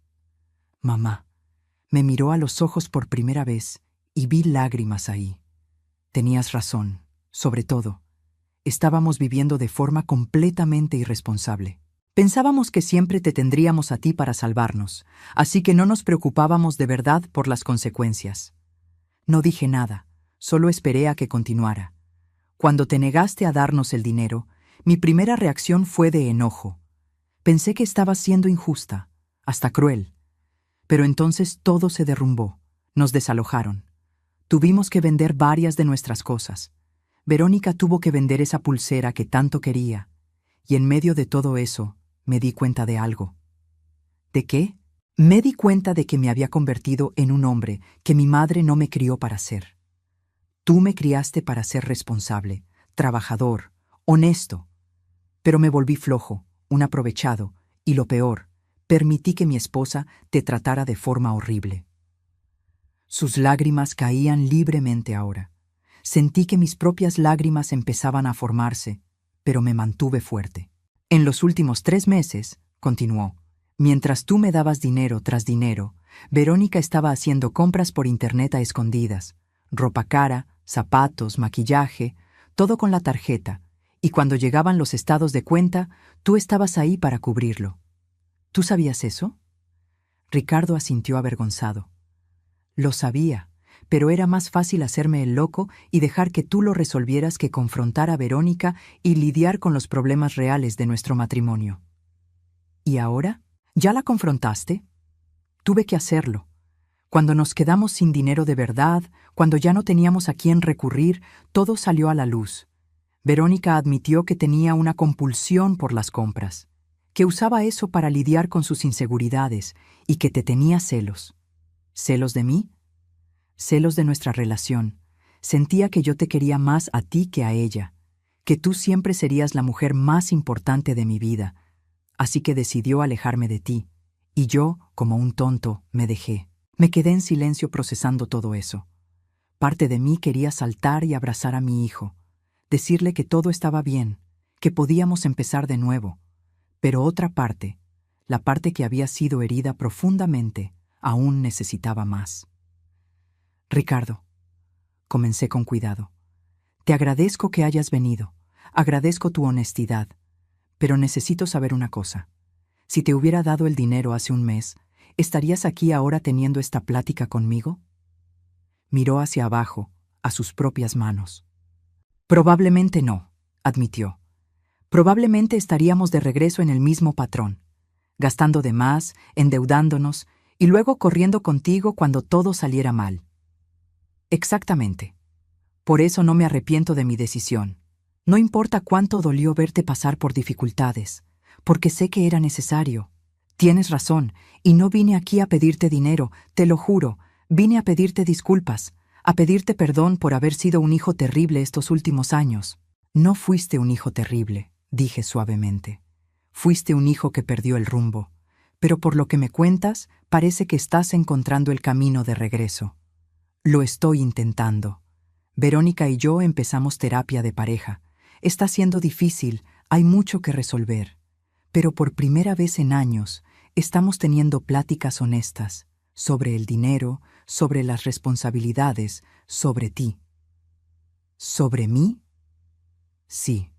Mamá me miró a los ojos por primera vez y vi lágrimas ahí. Tenías razón, sobre todo. Estábamos viviendo de forma completamente irresponsable. Pensábamos que siempre te tendríamos a ti para salvarnos, así que no nos preocupábamos de verdad por las consecuencias. No dije nada, solo esperé a que continuara. Cuando te negaste a darnos el dinero, mi primera reacción fue de enojo. Pensé que estabas siendo injusta, hasta cruel. Pero entonces todo se derrumbó. Nos desalojaron. Tuvimos que vender varias de nuestras cosas. Verónica tuvo que vender esa pulsera que tanto quería. Y en medio de todo eso, me di cuenta de algo. ¿De qué? Me di cuenta de que me había convertido en un hombre que mi madre no me crió para ser. Tú me criaste para ser responsable, trabajador, honesto. Pero me volví flojo, un aprovechado, y lo peor, permití que mi esposa te tratara de forma horrible. Sus lágrimas caían libremente ahora. Sentí que mis propias lágrimas empezaban a formarse, pero me mantuve fuerte. En los últimos 3 meses, continuó, mientras tú me dabas dinero tras dinero, Verónica estaba haciendo compras por internet a escondidas, ropa cara, zapatos, maquillaje, todo con la tarjeta, y cuando llegaban los estados de cuenta, tú estabas ahí para cubrirlo. ¿Tú sabías eso? Ricardo asintió avergonzado. Lo sabía, pero era más fácil hacerme el loco y dejar que tú lo resolvieras que confrontar a Verónica y lidiar con los problemas reales de nuestro matrimonio. ¿Y ahora? ¿Ya la confrontaste? Tuve que hacerlo. Cuando nos quedamos sin dinero de verdad, cuando ya no teníamos a quién recurrir, todo salió a la luz. Verónica admitió que tenía una compulsión por las compras, que usaba eso para lidiar con sus inseguridades y que te tenía celos. ¿Celos de mí? Celos de nuestra relación. Sentía que yo te quería más a ti que a ella, que tú siempre serías la mujer más importante de mi vida, así que decidió alejarme de ti, y yo, como un tonto, me dejé. Me quedé en silencio procesando todo eso. Parte de mí quería saltar y abrazar a mi hijo, decirle que todo estaba bien, que podíamos empezar de nuevo, pero otra parte, la parte que había sido herida profundamente, aún necesitaba más. Ricardo, comencé con cuidado, te agradezco que hayas venido, agradezco tu honestidad, pero necesito saber una cosa. Si te hubiera dado el dinero hace un mes, ¿estarías aquí ahora teniendo esta plática conmigo? Miró hacia abajo, a sus propias manos. Probablemente no, admitió. Probablemente estaríamos de regreso en el mismo patrón, gastando de más, endeudándonos y luego corriendo contigo cuando todo saliera mal. Exactamente. Por eso no me arrepiento de mi decisión. No importa cuánto dolió verte pasar por dificultades, porque sé que era necesario. Tienes razón, y no vine aquí a pedirte dinero, te lo juro. Vine a pedirte disculpas, a pedirte perdón por haber sido un hijo terrible estos últimos años. No fuiste un hijo terrible, dije suavemente. Fuiste un hijo que perdió el rumbo, pero por lo que me cuentas, parece que estás encontrando el camino de regreso. Lo estoy intentando. Verónica y yo empezamos terapia de pareja. Está siendo difícil, hay mucho que resolver. Pero por primera vez en años, estamos teniendo pláticas honestas sobre el dinero, sobre las responsabilidades, sobre ti. ¿Sobre mí? Sí.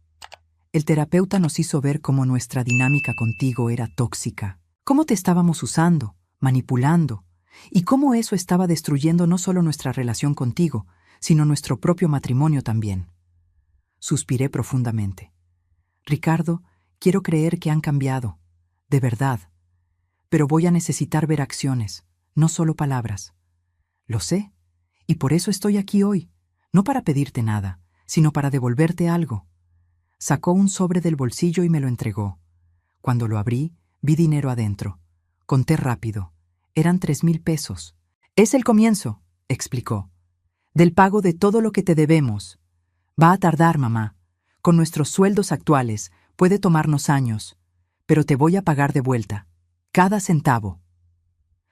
El terapeuta nos hizo ver cómo nuestra dinámica contigo era tóxica, cómo te estábamos usando, manipulando, y cómo eso estaba destruyendo no solo nuestra relación contigo, sino nuestro propio matrimonio también. Suspiré profundamente. Ricardo, quiero creer que han cambiado, de verdad, pero voy a necesitar ver acciones, no solo palabras. Lo sé, y por eso estoy aquí hoy, no para pedirte nada, sino para devolverte algo. Sacó un sobre del bolsillo y me lo entregó. Cuando lo abrí, vi dinero adentro. Conté rápido. Eran 3,000 pesos. Es el comienzo, explicó, del pago de todo lo que te debemos. Va a tardar, mamá. Con nuestros sueldos actuales, puede tomarnos años, pero te voy a pagar de vuelta, cada centavo.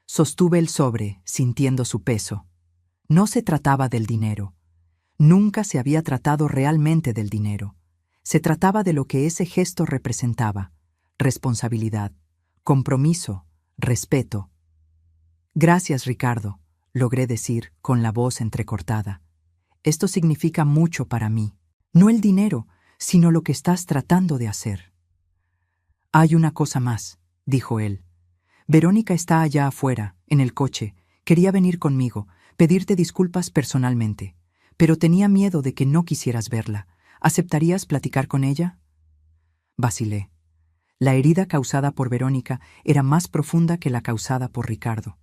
Sostuve el sobre, sintiendo su peso. No se trataba del dinero. Nunca se había tratado realmente del dinero. Se trataba de lo que ese gesto representaba: responsabilidad, compromiso, respeto. Gracias, Ricardo, logré decir con la voz entrecortada. Esto significa mucho para mí. No el dinero, sino lo que estás tratando de hacer. Hay una cosa más, dijo él. Verónica está allá afuera, en el coche. Quería venir conmigo, pedirte disculpas personalmente, pero tenía miedo de que no quisieras verla. ¿Aceptarías platicar con ella? Vacilé. La herida causada por Verónica era más profunda que la causada por Ricardo.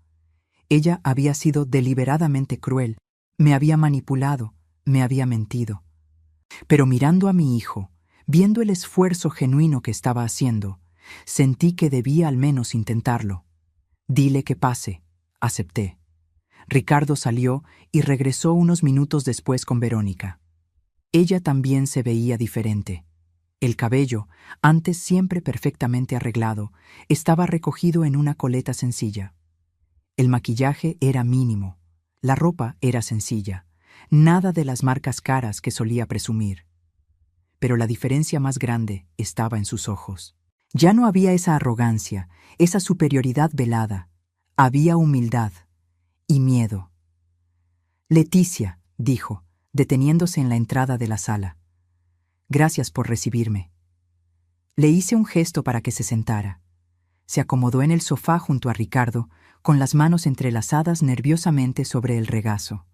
Ella había sido deliberadamente cruel, me había manipulado, me había mentido. Pero mirando a mi hijo, viendo el esfuerzo genuino que estaba haciendo, sentí que debía al menos intentarlo. Dile que pase, acepté. Ricardo salió y regresó unos minutos después con Verónica. Ella también se veía diferente. El cabello, antes siempre perfectamente arreglado, estaba recogido en una coleta sencilla. El maquillaje era mínimo, la ropa era sencilla, nada de las marcas caras que solía presumir. Pero la diferencia más grande estaba en sus ojos. Ya no había esa arrogancia, esa superioridad velada. Había humildad y miedo. Leticia, dijo, deteniéndose en la entrada de la sala. Gracias por recibirme. Le hice un gesto para que se sentara. Se acomodó en el sofá junto a Ricardo, con las manos entrelazadas nerviosamente sobre el regazo.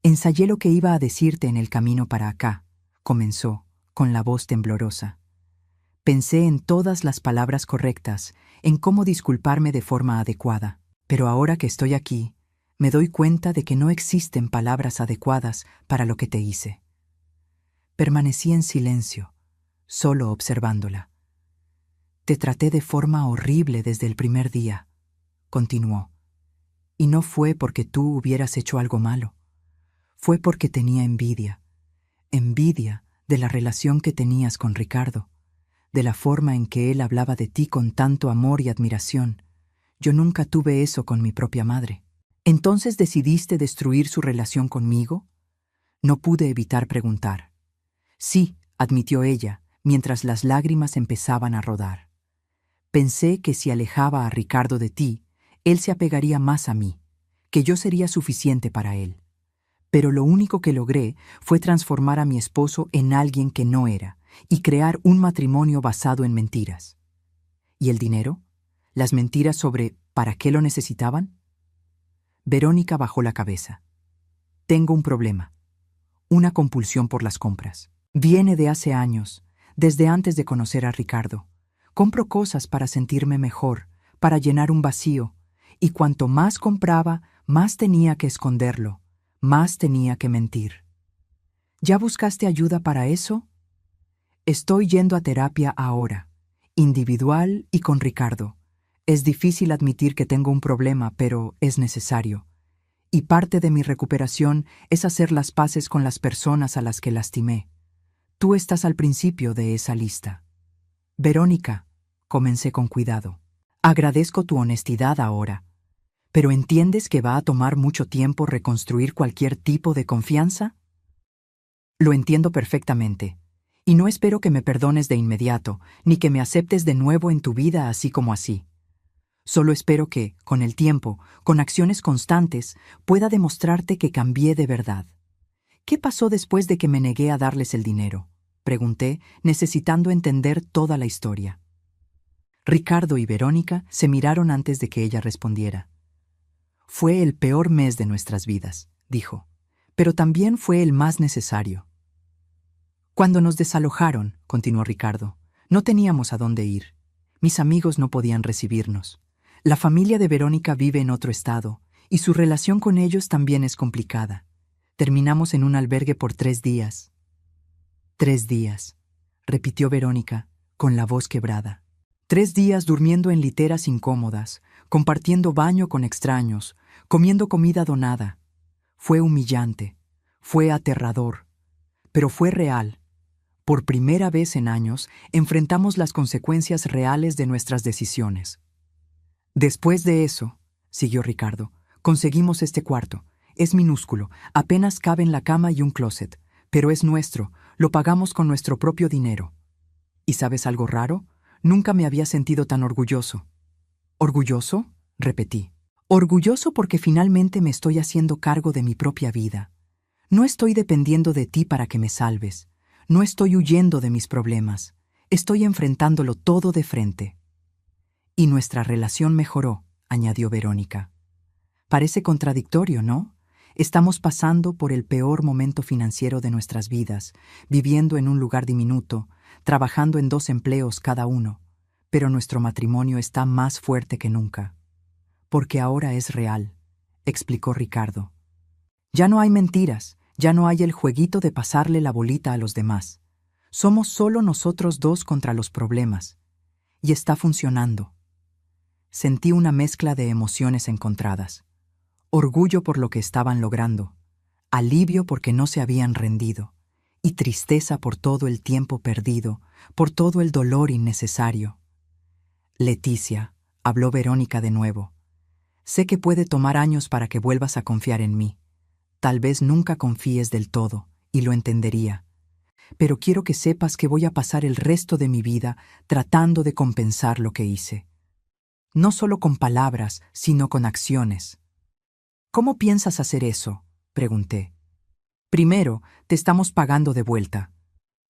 Ensayé lo que iba a decirte en el camino para acá, comenzó, con la voz temblorosa. Pensé en todas las palabras correctas, en cómo disculparme de forma adecuada. Pero ahora que estoy aquí, me doy cuenta de que no existen palabras adecuadas para lo que te hice. Permanecí en silencio, solo observándola. Te traté de forma horrible desde el primer día, continuó. Y no fue porque tú hubieras hecho algo malo. Fue porque tenía envidia. Envidia de la relación que tenías con Ricardo, de la forma en que él hablaba de ti con tanto amor y admiración. Yo nunca tuve eso con mi propia madre. ¿Entonces decidiste destruir su relación conmigo? No pude evitar preguntar. Sí, admitió ella, mientras las lágrimas empezaban a rodar. Pensé que si alejaba a Ricardo de ti, él se apegaría más a mí, que yo sería suficiente para él. Pero lo único que logré fue transformar a mi esposo en alguien que no era y crear un matrimonio basado en mentiras. ¿Y el dinero? ¿Las mentiras sobre para qué lo necesitaban? Verónica bajó la cabeza. Tengo un problema. Una compulsión por las compras. Viene de hace años, desde antes de conocer a Ricardo. Compro cosas para sentirme mejor, para llenar un vacío, y cuanto más compraba, más tenía que esconderlo, más tenía que mentir. ¿Ya buscaste ayuda para eso? Estoy yendo a terapia ahora, individual y con Ricardo. Es difícil admitir que tengo un problema, pero es necesario. Y parte de mi recuperación es hacer las paces con las personas a las que lastimé. Tú estás al principio de esa lista. Verónica, comencé con cuidado. Agradezco tu honestidad ahora. ¿Pero entiendes que va a tomar mucho tiempo reconstruir cualquier tipo de confianza? Lo entiendo perfectamente. Y no espero que me perdones de inmediato, ni que me aceptes de nuevo en tu vida así como así. Solo espero que, con el tiempo, con acciones constantes, pueda demostrarte que cambié de verdad. ¿Qué pasó después de que me negué a darles el dinero?, pregunté, necesitando entender toda la historia. Ricardo y Verónica se miraron antes de que ella respondiera. Fue el peor mes de nuestras vidas, dijo, pero también fue el más necesario. Cuando nos desalojaron, continuó Ricardo, no teníamos a dónde ir. Mis amigos no podían recibirnos. La familia de Verónica vive en otro estado, y su relación con ellos también es complicada. Terminamos en un albergue por 3 días. 3 días, repitió Verónica, con la voz quebrada. 3 días durmiendo en literas incómodas, compartiendo baño con extraños, comiendo comida donada. Fue humillante, fue aterrador, pero fue real. Por primera vez en años, enfrentamos las consecuencias reales de nuestras decisiones. Después de eso, siguió Ricardo, conseguimos este cuarto. Es minúsculo, apenas cabe en la cama y un closet, pero es nuestro, lo pagamos con nuestro propio dinero. ¿Y sabes algo raro? Nunca me había sentido tan orgulloso. ¿Orgulloso?, repetí. Orgulloso porque finalmente me estoy haciendo cargo de mi propia vida. No estoy dependiendo de ti para que me salves. No estoy huyendo de mis problemas. Estoy enfrentándolo todo de frente. Y nuestra relación mejoró, añadió Verónica. Parece contradictorio, ¿no? Estamos pasando por el peor momento financiero de nuestras vidas, viviendo en un lugar diminuto, trabajando en 2 empleos cada uno, pero nuestro matrimonio está más fuerte que nunca. Porque ahora es real, explicó Ricardo. Ya no hay mentiras, ya no hay el jueguito de pasarle la bolita a los demás. Somos solo nosotros 2 contra los problemas. Y está funcionando. Sentí una mezcla de emociones encontradas. Orgullo por lo que estaban logrando, alivio porque no se habían rendido, y tristeza por todo el tiempo perdido, por todo el dolor innecesario. Leticia, habló Verónica de nuevo. Sé que puede tomar años para que vuelvas a confiar en mí. Tal vez nunca confíes del todo, y lo entendería. Pero quiero que sepas que voy a pasar el resto de mi vida tratando de compensar lo que hice. No solo con palabras, sino con acciones. ¿Cómo piensas hacer eso?, pregunté. Primero, te estamos pagando de vuelta.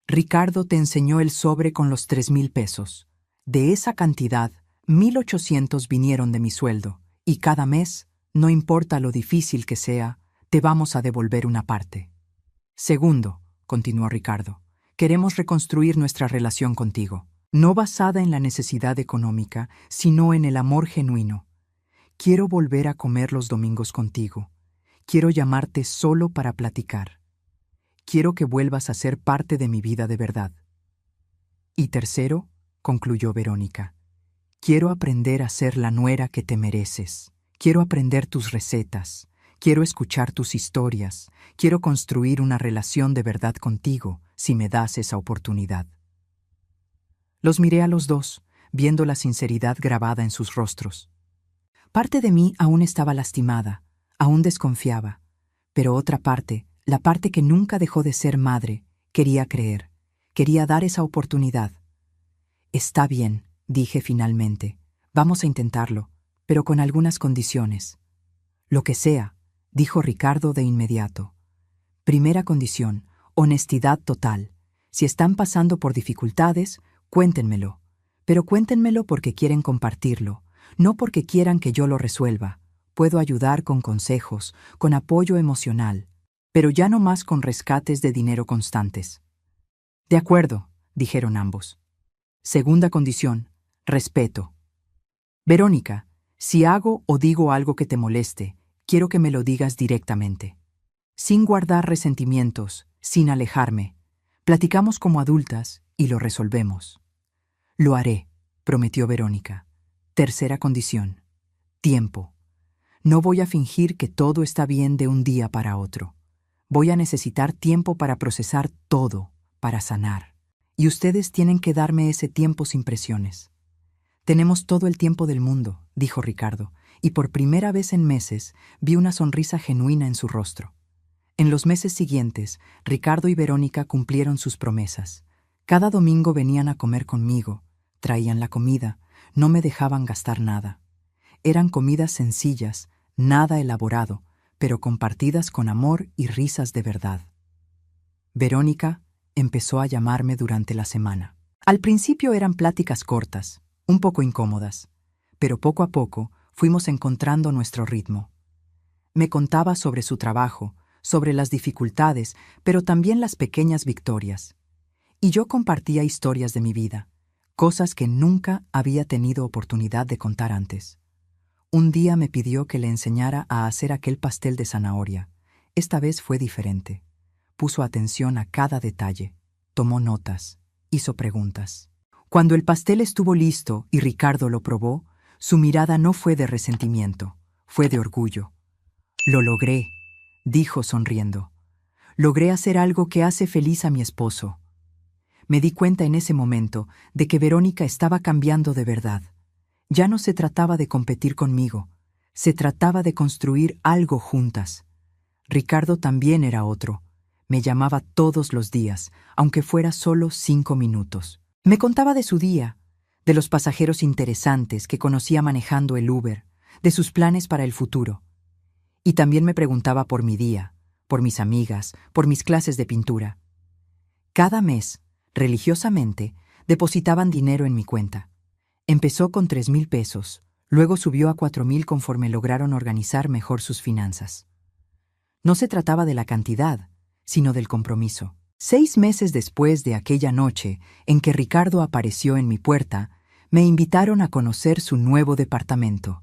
Ricardo te enseñó el sobre con los 3,000 pesos. De esa cantidad, 1,800 vinieron de mi sueldo, y cada mes, no importa lo difícil que sea, te vamos a devolver una parte. Segundo, continuó Ricardo, queremos reconstruir nuestra relación contigo, no basada en la necesidad económica, sino en el amor genuino. Quiero volver a comer los domingos contigo. Quiero llamarte solo para platicar. Quiero que vuelvas a ser parte de mi vida de verdad. Y tercero, concluyó Verónica, quiero aprender a ser la nuera que te mereces. Quiero aprender tus recetas. Quiero escuchar tus historias. Quiero construir una relación de verdad contigo, si me das esa oportunidad. Los miré a los 2, viendo la sinceridad grabada en sus rostros. Parte de mí aún estaba lastimada, aún desconfiaba, pero otra parte, la parte que nunca dejó de ser madre, quería creer, quería dar esa oportunidad. Está bien, dije finalmente, vamos a intentarlo, pero con algunas condiciones. Lo que sea, dijo Ricardo de inmediato. Primera condición, honestidad total. Si están pasando por dificultades, cuéntenmelo, pero cuéntenmelo porque quieren compartirlo. No porque quieran que yo lo resuelva. Puedo ayudar con consejos, con apoyo emocional, pero ya no más con rescates de dinero constantes. De acuerdo, dijeron ambos. Segunda condición, respeto. Verónica, si hago o digo algo que te moleste, quiero que me lo digas directamente. Sin guardar resentimientos, sin alejarme. Platicamos como adultas y lo resolvemos. Lo haré, prometió Verónica. Tercera condición, tiempo. No voy a fingir que todo está bien de un día para otro. Voy a necesitar tiempo para procesar todo, para sanar. Y ustedes tienen que darme ese tiempo sin presiones. Tenemos todo el tiempo del mundo, dijo Ricardo, y por primera vez en meses vi una sonrisa genuina en su rostro. En los meses siguientes, Ricardo y Verónica cumplieron sus promesas. Cada domingo venían a comer conmigo, traían la comida, no me dejaban gastar nada. Eran comidas sencillas, nada elaborado, pero compartidas con amor y risas de verdad. Verónica empezó a llamarme durante la semana. Al principio eran pláticas cortas, un poco incómodas, pero poco a poco fuimos encontrando nuestro ritmo. Me contaba sobre su trabajo, sobre las dificultades, pero también las pequeñas victorias. Y yo compartía historias de mi vida, cosas que nunca había tenido oportunidad de contar antes. Un día me pidió que le enseñara a hacer aquel pastel de zanahoria. Esta vez fue diferente. Puso atención a cada detalle, tomó notas, hizo preguntas. Cuando el pastel estuvo listo y Ricardo lo probó, su mirada no fue de resentimiento, fue de orgullo. «Lo logré», dijo sonriendo. «Logré hacer algo que hace feliz a mi esposo». Me di cuenta en ese momento de que Verónica estaba cambiando de verdad. Ya no se trataba de competir conmigo, se trataba de construir algo juntas. Ricardo también era otro. Me llamaba todos los días, aunque fuera solo 5 minutos. Me contaba de su día, de los pasajeros interesantes que conocía manejando el Uber, de sus planes para el futuro. Y también me preguntaba por mi día, por mis amigas, por mis clases de pintura. Cada mes, religiosamente, depositaban dinero en mi cuenta. Empezó con 3,000 pesos, luego subió a 4,000 conforme lograron organizar mejor sus finanzas. No se trataba de la cantidad, sino del compromiso. 6 meses después de aquella noche en que Ricardo apareció en mi puerta, me invitaron a conocer su nuevo departamento.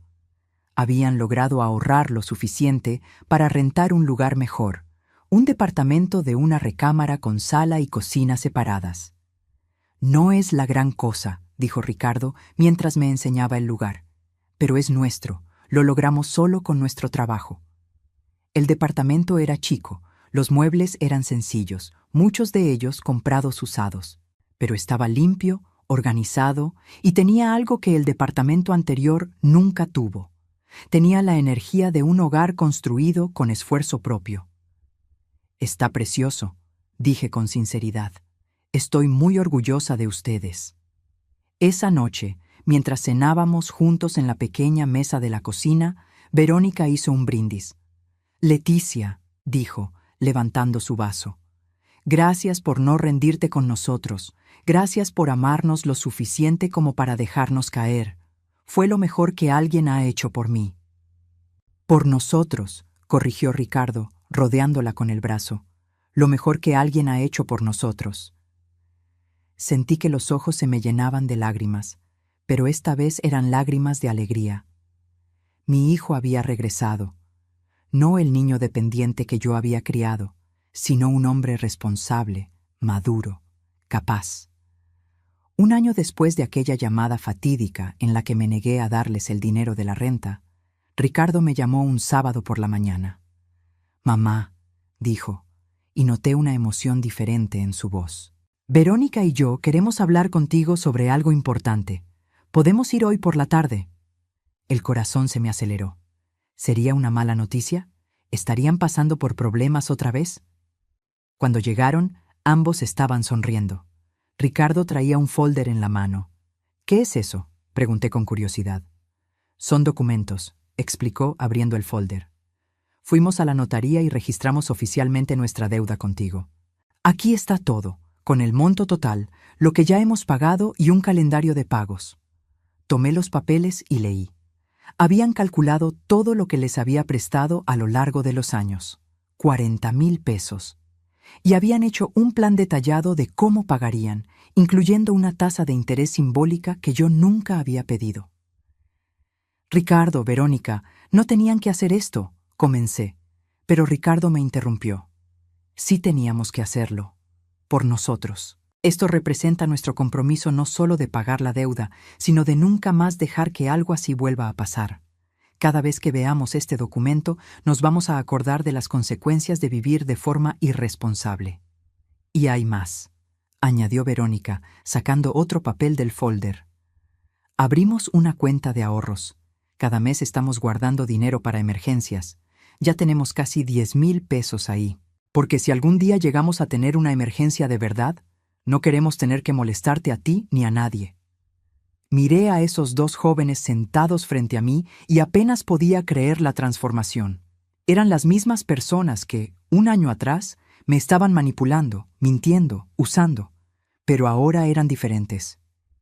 Habían logrado ahorrar lo suficiente para rentar un lugar mejor, un departamento de una recámara con sala y cocina separadas. «No es la gran cosa», dijo Ricardo mientras me enseñaba el lugar, «pero es nuestro, lo logramos solo con nuestro trabajo». El departamento era chico, los muebles eran sencillos, muchos de ellos comprados usados, pero estaba limpio, organizado y tenía algo que el departamento anterior nunca tuvo. Tenía la energía de un hogar construido con esfuerzo propio. «Está precioso», dije con sinceridad. «Estoy muy orgullosa de ustedes». Esa noche, mientras cenábamos juntos en la pequeña mesa de la cocina, Verónica hizo un brindis. «Leticia», dijo, levantando su vaso, «gracias por no rendirte con nosotros, gracias por amarnos lo suficiente como para dejarnos caer. Fue lo mejor que alguien ha hecho por mí». «Por nosotros», corrigió Ricardo, rodeándola con el brazo. «Lo mejor que alguien ha hecho por nosotros». Sentí que los ojos se me llenaban de lágrimas, pero esta vez eran lágrimas de alegría. Mi hijo había regresado. No el niño dependiente que yo había criado, sino un hombre responsable, maduro, capaz. Un año después de aquella llamada fatídica en la que me negué a darles el dinero de la renta, Ricardo me llamó un sábado por la mañana. «Mamá», dijo, y noté una emoción diferente en su voz. «Verónica y yo queremos hablar contigo sobre algo importante. ¿Podemos ir hoy por la tarde?» El corazón se me aceleró. ¿Sería una mala noticia? ¿Estarían pasando por problemas otra vez? Cuando llegaron, ambos estaban sonriendo. Ricardo traía un folder en la mano. «¿Qué es eso?», pregunté con curiosidad. «Son documentos», explicó abriendo el folder. «Fuimos a la notaría y registramos oficialmente nuestra deuda contigo. Aquí está todo, con el monto total, lo que ya hemos pagado y un calendario de pagos». Tomé los papeles y leí. Habían calculado todo lo que les había prestado a lo largo de los años, 40,000 pesos. Y habían hecho un plan detallado de cómo pagarían, incluyendo una tasa de interés simbólica que yo nunca había pedido. «Ricardo, Verónica, no tenían que hacer esto», comencé, pero Ricardo me interrumpió. «Sí teníamos que hacerlo, por nosotros. Esto representa nuestro compromiso no solo de pagar la deuda, sino de nunca más dejar que algo así vuelva a pasar. Cada vez que veamos este documento, nos vamos a acordar de las consecuencias de vivir de forma irresponsable». «Y hay más», añadió Verónica, sacando otro papel del folder. «Abrimos una cuenta de ahorros. Cada mes estamos guardando dinero para emergencias. Ya tenemos casi 10,000 pesos ahí. Porque si algún día llegamos a tener una emergencia de verdad, no queremos tener que molestarte a ti ni a nadie». Miré a esos dos jóvenes sentados frente a mí y apenas podía creer la transformación. Eran las mismas personas que, un año atrás, me estaban manipulando, mintiendo, usando. Pero ahora eran diferentes.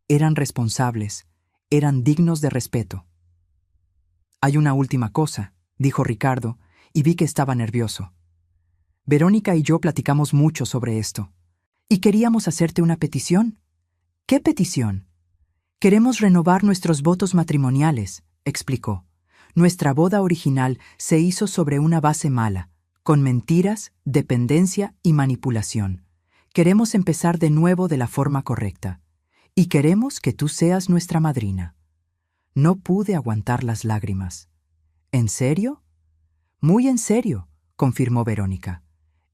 Eran responsables. Eran dignos de respeto. «Hay una última cosa», dijo Ricardo, y vi que estaba nervioso. «Verónica y yo platicamos mucho sobre esto. Y queríamos hacerte una petición». «¿Qué petición?» «Queremos renovar nuestros votos matrimoniales», explicó. «Nuestra boda original se hizo sobre una base mala, con mentiras, dependencia y manipulación. Queremos empezar de nuevo de la forma correcta. Y queremos que tú seas nuestra madrina». No pude aguantar las lágrimas. «¿En serio?» «Muy en serio», confirmó Verónica.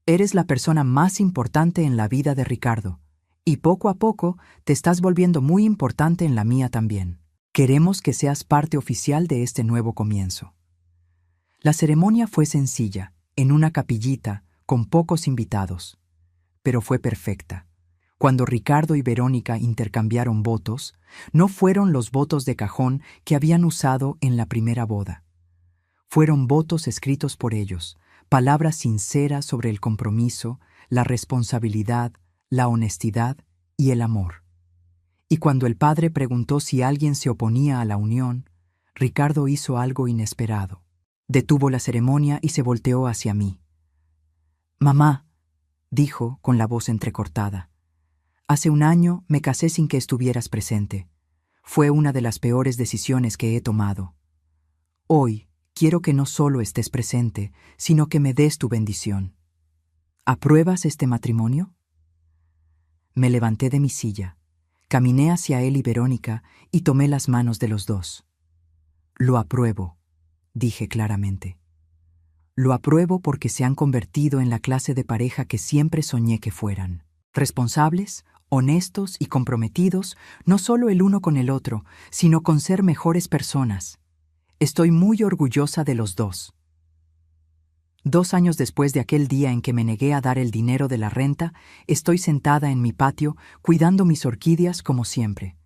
«Eres la persona más importante en la vida de Ricardo. Y poco a poco te estás volviendo muy importante en la mía también. Queremos que seas parte oficial de este nuevo comienzo». La ceremonia fue sencilla, en una capillita, con pocos invitados. Pero fue perfecta. Cuando Ricardo y Verónica intercambiaron votos, no fueron los votos de cajón que habían usado en la primera boda. Fueron votos escritos por ellos, palabras sinceras sobre el compromiso, la responsabilidad, la honestidad y el amor. Y cuando el padre preguntó si alguien se oponía a la unión, Ricardo hizo algo inesperado. Detuvo la ceremonia y se volteó hacia mí. «Mamá», dijo con la voz entrecortada, «hace un año me casé sin que estuvieras presente. Fue una de las peores decisiones que he tomado. Hoy quiero que no solo estés presente, sino que me des tu bendición. ¿Apruebas este matrimonio?» Me levanté de mi silla, caminé hacia él y Verónica y tomé las manos de los dos. «Lo apruebo», dije claramente. «Lo apruebo porque se han convertido en la clase de pareja que siempre soñé que fueran. Responsables, honestos y comprometidos, no solo el uno con el otro, sino con ser mejores personas. Estoy muy orgullosa de los dos». 2 años después de aquel día en que me negué a dar el dinero de la renta, estoy sentada en mi patio cuidando mis orquídeas como siempre.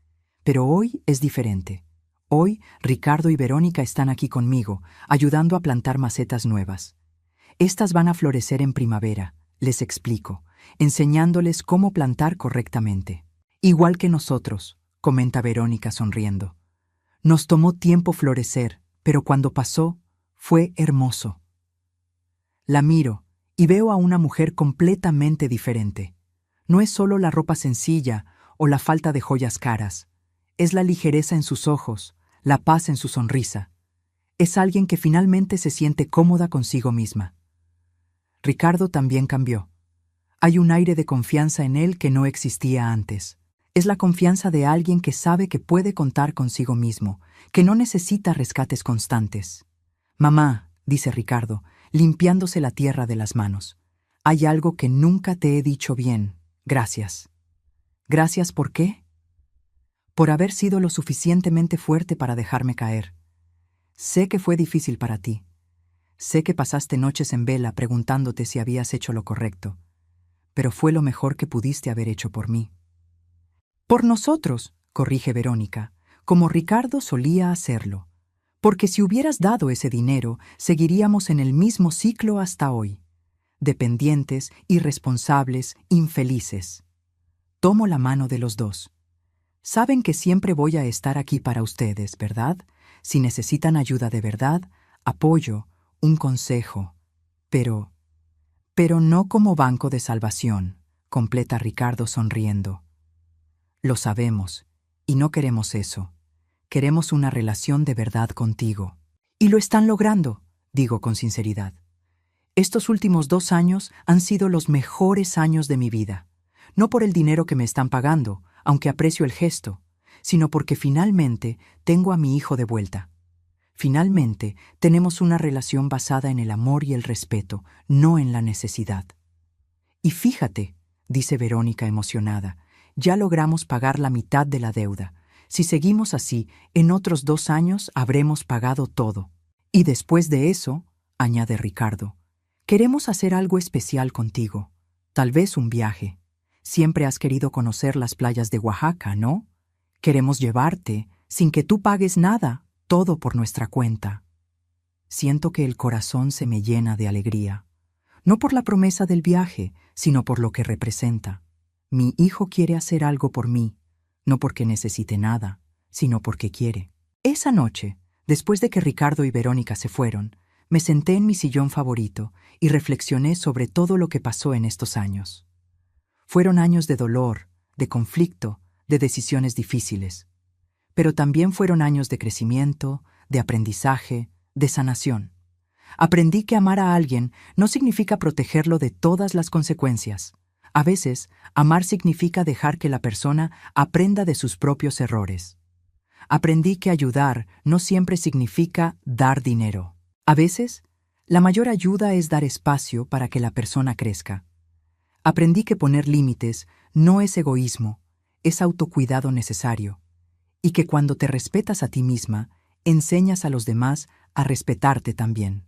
Pero hoy es diferente. Hoy, Ricardo y Verónica están aquí conmigo, ayudando a plantar macetas nuevas. Estas van a florecer en primavera, les explico, enseñándoles cómo plantar correctamente. «Igual que nosotros», comenta Verónica sonriendo. «Nos tomó tiempo florecer, pero cuando pasó, fue hermoso». La miro y veo a una mujer completamente diferente. No es solo la ropa sencilla o la falta de joyas caras. Es la ligereza en sus ojos, la paz en su sonrisa. Es alguien que finalmente se siente cómoda consigo misma. Ricardo también cambió. Hay un aire de confianza en él que no existía antes. Es la confianza de alguien que sabe que puede contar consigo mismo, que no necesita rescates constantes. «Mamá», dice Ricardo, limpiándose la tierra de las manos, «hay algo que nunca te he dicho bien. Gracias». «¿Gracias por qué?» «Por haber sido lo suficientemente fuerte para dejarme caer. Sé que fue difícil para ti. Sé que pasaste noches en vela preguntándote si habías hecho lo correcto, pero fue lo mejor que pudiste haber hecho por mí». «Por nosotros», corrige Verónica, «como Ricardo solía hacerlo. Porque si hubieras dado ese dinero, seguiríamos en el mismo ciclo hasta hoy. Dependientes, irresponsables, infelices». Tomo la mano de los dos. «Saben que siempre voy a estar aquí para ustedes, ¿verdad? Si necesitan ayuda de verdad, apoyo, un consejo. Pero no como banco de salvación», completa Ricardo sonriendo. «Lo sabemos, y no queremos eso. Queremos una relación de verdad contigo». «Y lo están logrando», digo con sinceridad. «Estos últimos 2 años han sido los mejores años de mi vida. No por el dinero que me están pagando, aunque aprecio el gesto, sino porque finalmente tengo a mi hijo de vuelta. Finalmente tenemos una relación basada en el amor y el respeto, no en la necesidad. Y fíjate», dice Verónica emocionada, «ya logramos pagar la mitad de la deuda. Si seguimos así, en otros 2 años habremos pagado todo. Y después de eso», añade Ricardo, «queremos hacer algo especial contigo. Tal vez un viaje. Siempre has querido conocer las playas de Oaxaca, ¿no? Queremos llevarte, sin que tú pagues nada, todo por nuestra cuenta. Siento que el corazón se me llena de alegría, no por la promesa del viaje, sino por lo que representa. Mi hijo quiere hacer algo por mí, no porque necesite nada, sino porque quiere. Esa noche, después de que Ricardo y Verónica se fueron, me senté en mi sillón favorito y reflexioné sobre todo lo que pasó en estos años. Fueron años de dolor, de conflicto, de decisiones difíciles. Pero también fueron años de crecimiento, de aprendizaje, de sanación. Aprendí que amar a alguien no significa protegerlo de todas las consecuencias. A veces, amar significa dejar que la persona aprenda de sus propios errores. Aprendí que ayudar no siempre significa dar dinero. A veces, la mayor ayuda es dar espacio para que la persona crezca. Aprendí que poner límites no es egoísmo, es autocuidado necesario, y que cuando te respetas a ti misma, enseñas a los demás a respetarte también.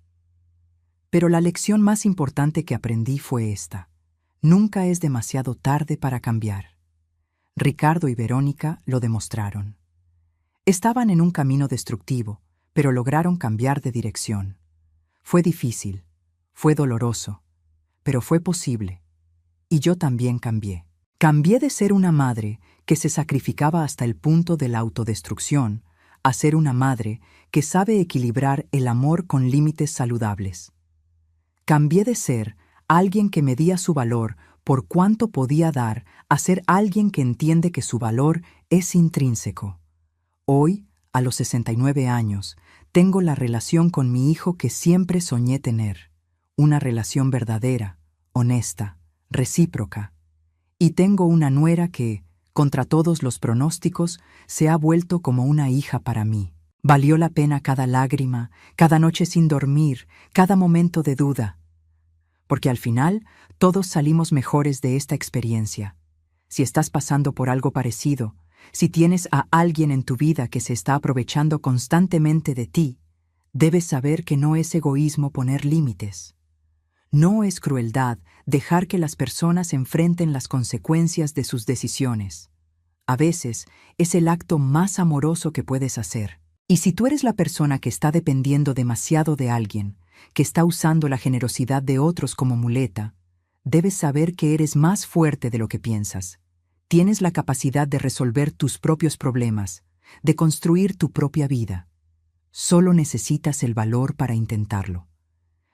Pero la lección más importante que aprendí fue esta: nunca es demasiado tarde para cambiar. Ricardo y Verónica lo demostraron. Estaban en un camino destructivo, pero lograron cambiar de dirección. Fue difícil, fue doloroso, pero fue posible. Y yo también cambié. Cambié de ser una madre que se sacrificaba hasta el punto de la autodestrucción a ser una madre que sabe equilibrar el amor con límites saludables. Cambié de ser alguien que medía su valor por cuánto podía dar a ser alguien que entiende que su valor es intrínseco. Hoy, a los 69 años, tengo la relación con mi hijo que siempre soñé tener. Una relación verdadera, honesta, recíproca. Y tengo una nuera que, contra todos los pronósticos, se ha vuelto como una hija para mí. Valió la pena cada lágrima, cada noche sin dormir, cada momento de duda. Porque al final, todos salimos mejores de esta experiencia. Si estás pasando por algo parecido, si tienes a alguien en tu vida que se está aprovechando constantemente de ti, debes saber que no es egoísmo poner límites. No es crueldad dejar que las personas enfrenten las consecuencias de sus decisiones. A veces, es el acto más amoroso que puedes hacer. Y si tú eres la persona que está dependiendo demasiado de alguien, que está usando la generosidad de otros como muleta, debes saber que eres más fuerte de lo que piensas. Tienes la capacidad de resolver tus propios problemas, de construir tu propia vida. Solo necesitas el valor para intentarlo.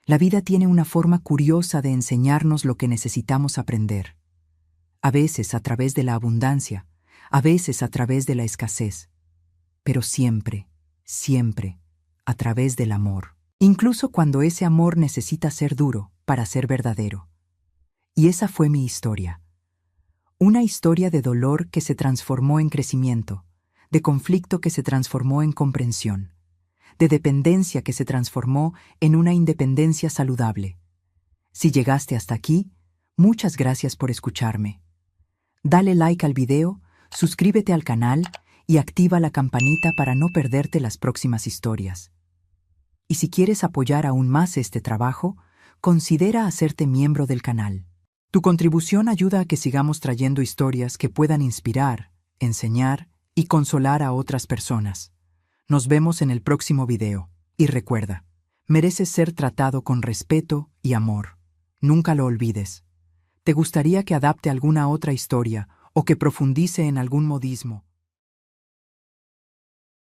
La vida tiene una forma curiosa de enseñarnos lo que necesitamos aprender. A veces a través de la abundancia, a veces a través de la escasez, pero siempre, siempre, a través del amor. Incluso cuando ese amor necesita ser duro para ser verdadero. Y esa fue mi historia. Una historia de dolor que se transformó en crecimiento, de conflicto que se transformó en comprensión, de dependencia que se transformó en una independencia saludable. Si llegaste hasta aquí, muchas gracias por escucharme. Dale like al video, suscríbete al canal y activa la campanita para no perderte las próximas historias. Y si quieres apoyar aún más este trabajo, considera hacerte miembro del canal. Tu contribución ayuda a que sigamos trayendo historias que puedan inspirar, enseñar y consolar a otras personas. Nos vemos en el próximo video. Y recuerda, mereces ser tratado con respeto y amor. Nunca lo olvides. ¿Te gustaría que adapte alguna otra historia o que profundice en algún modismo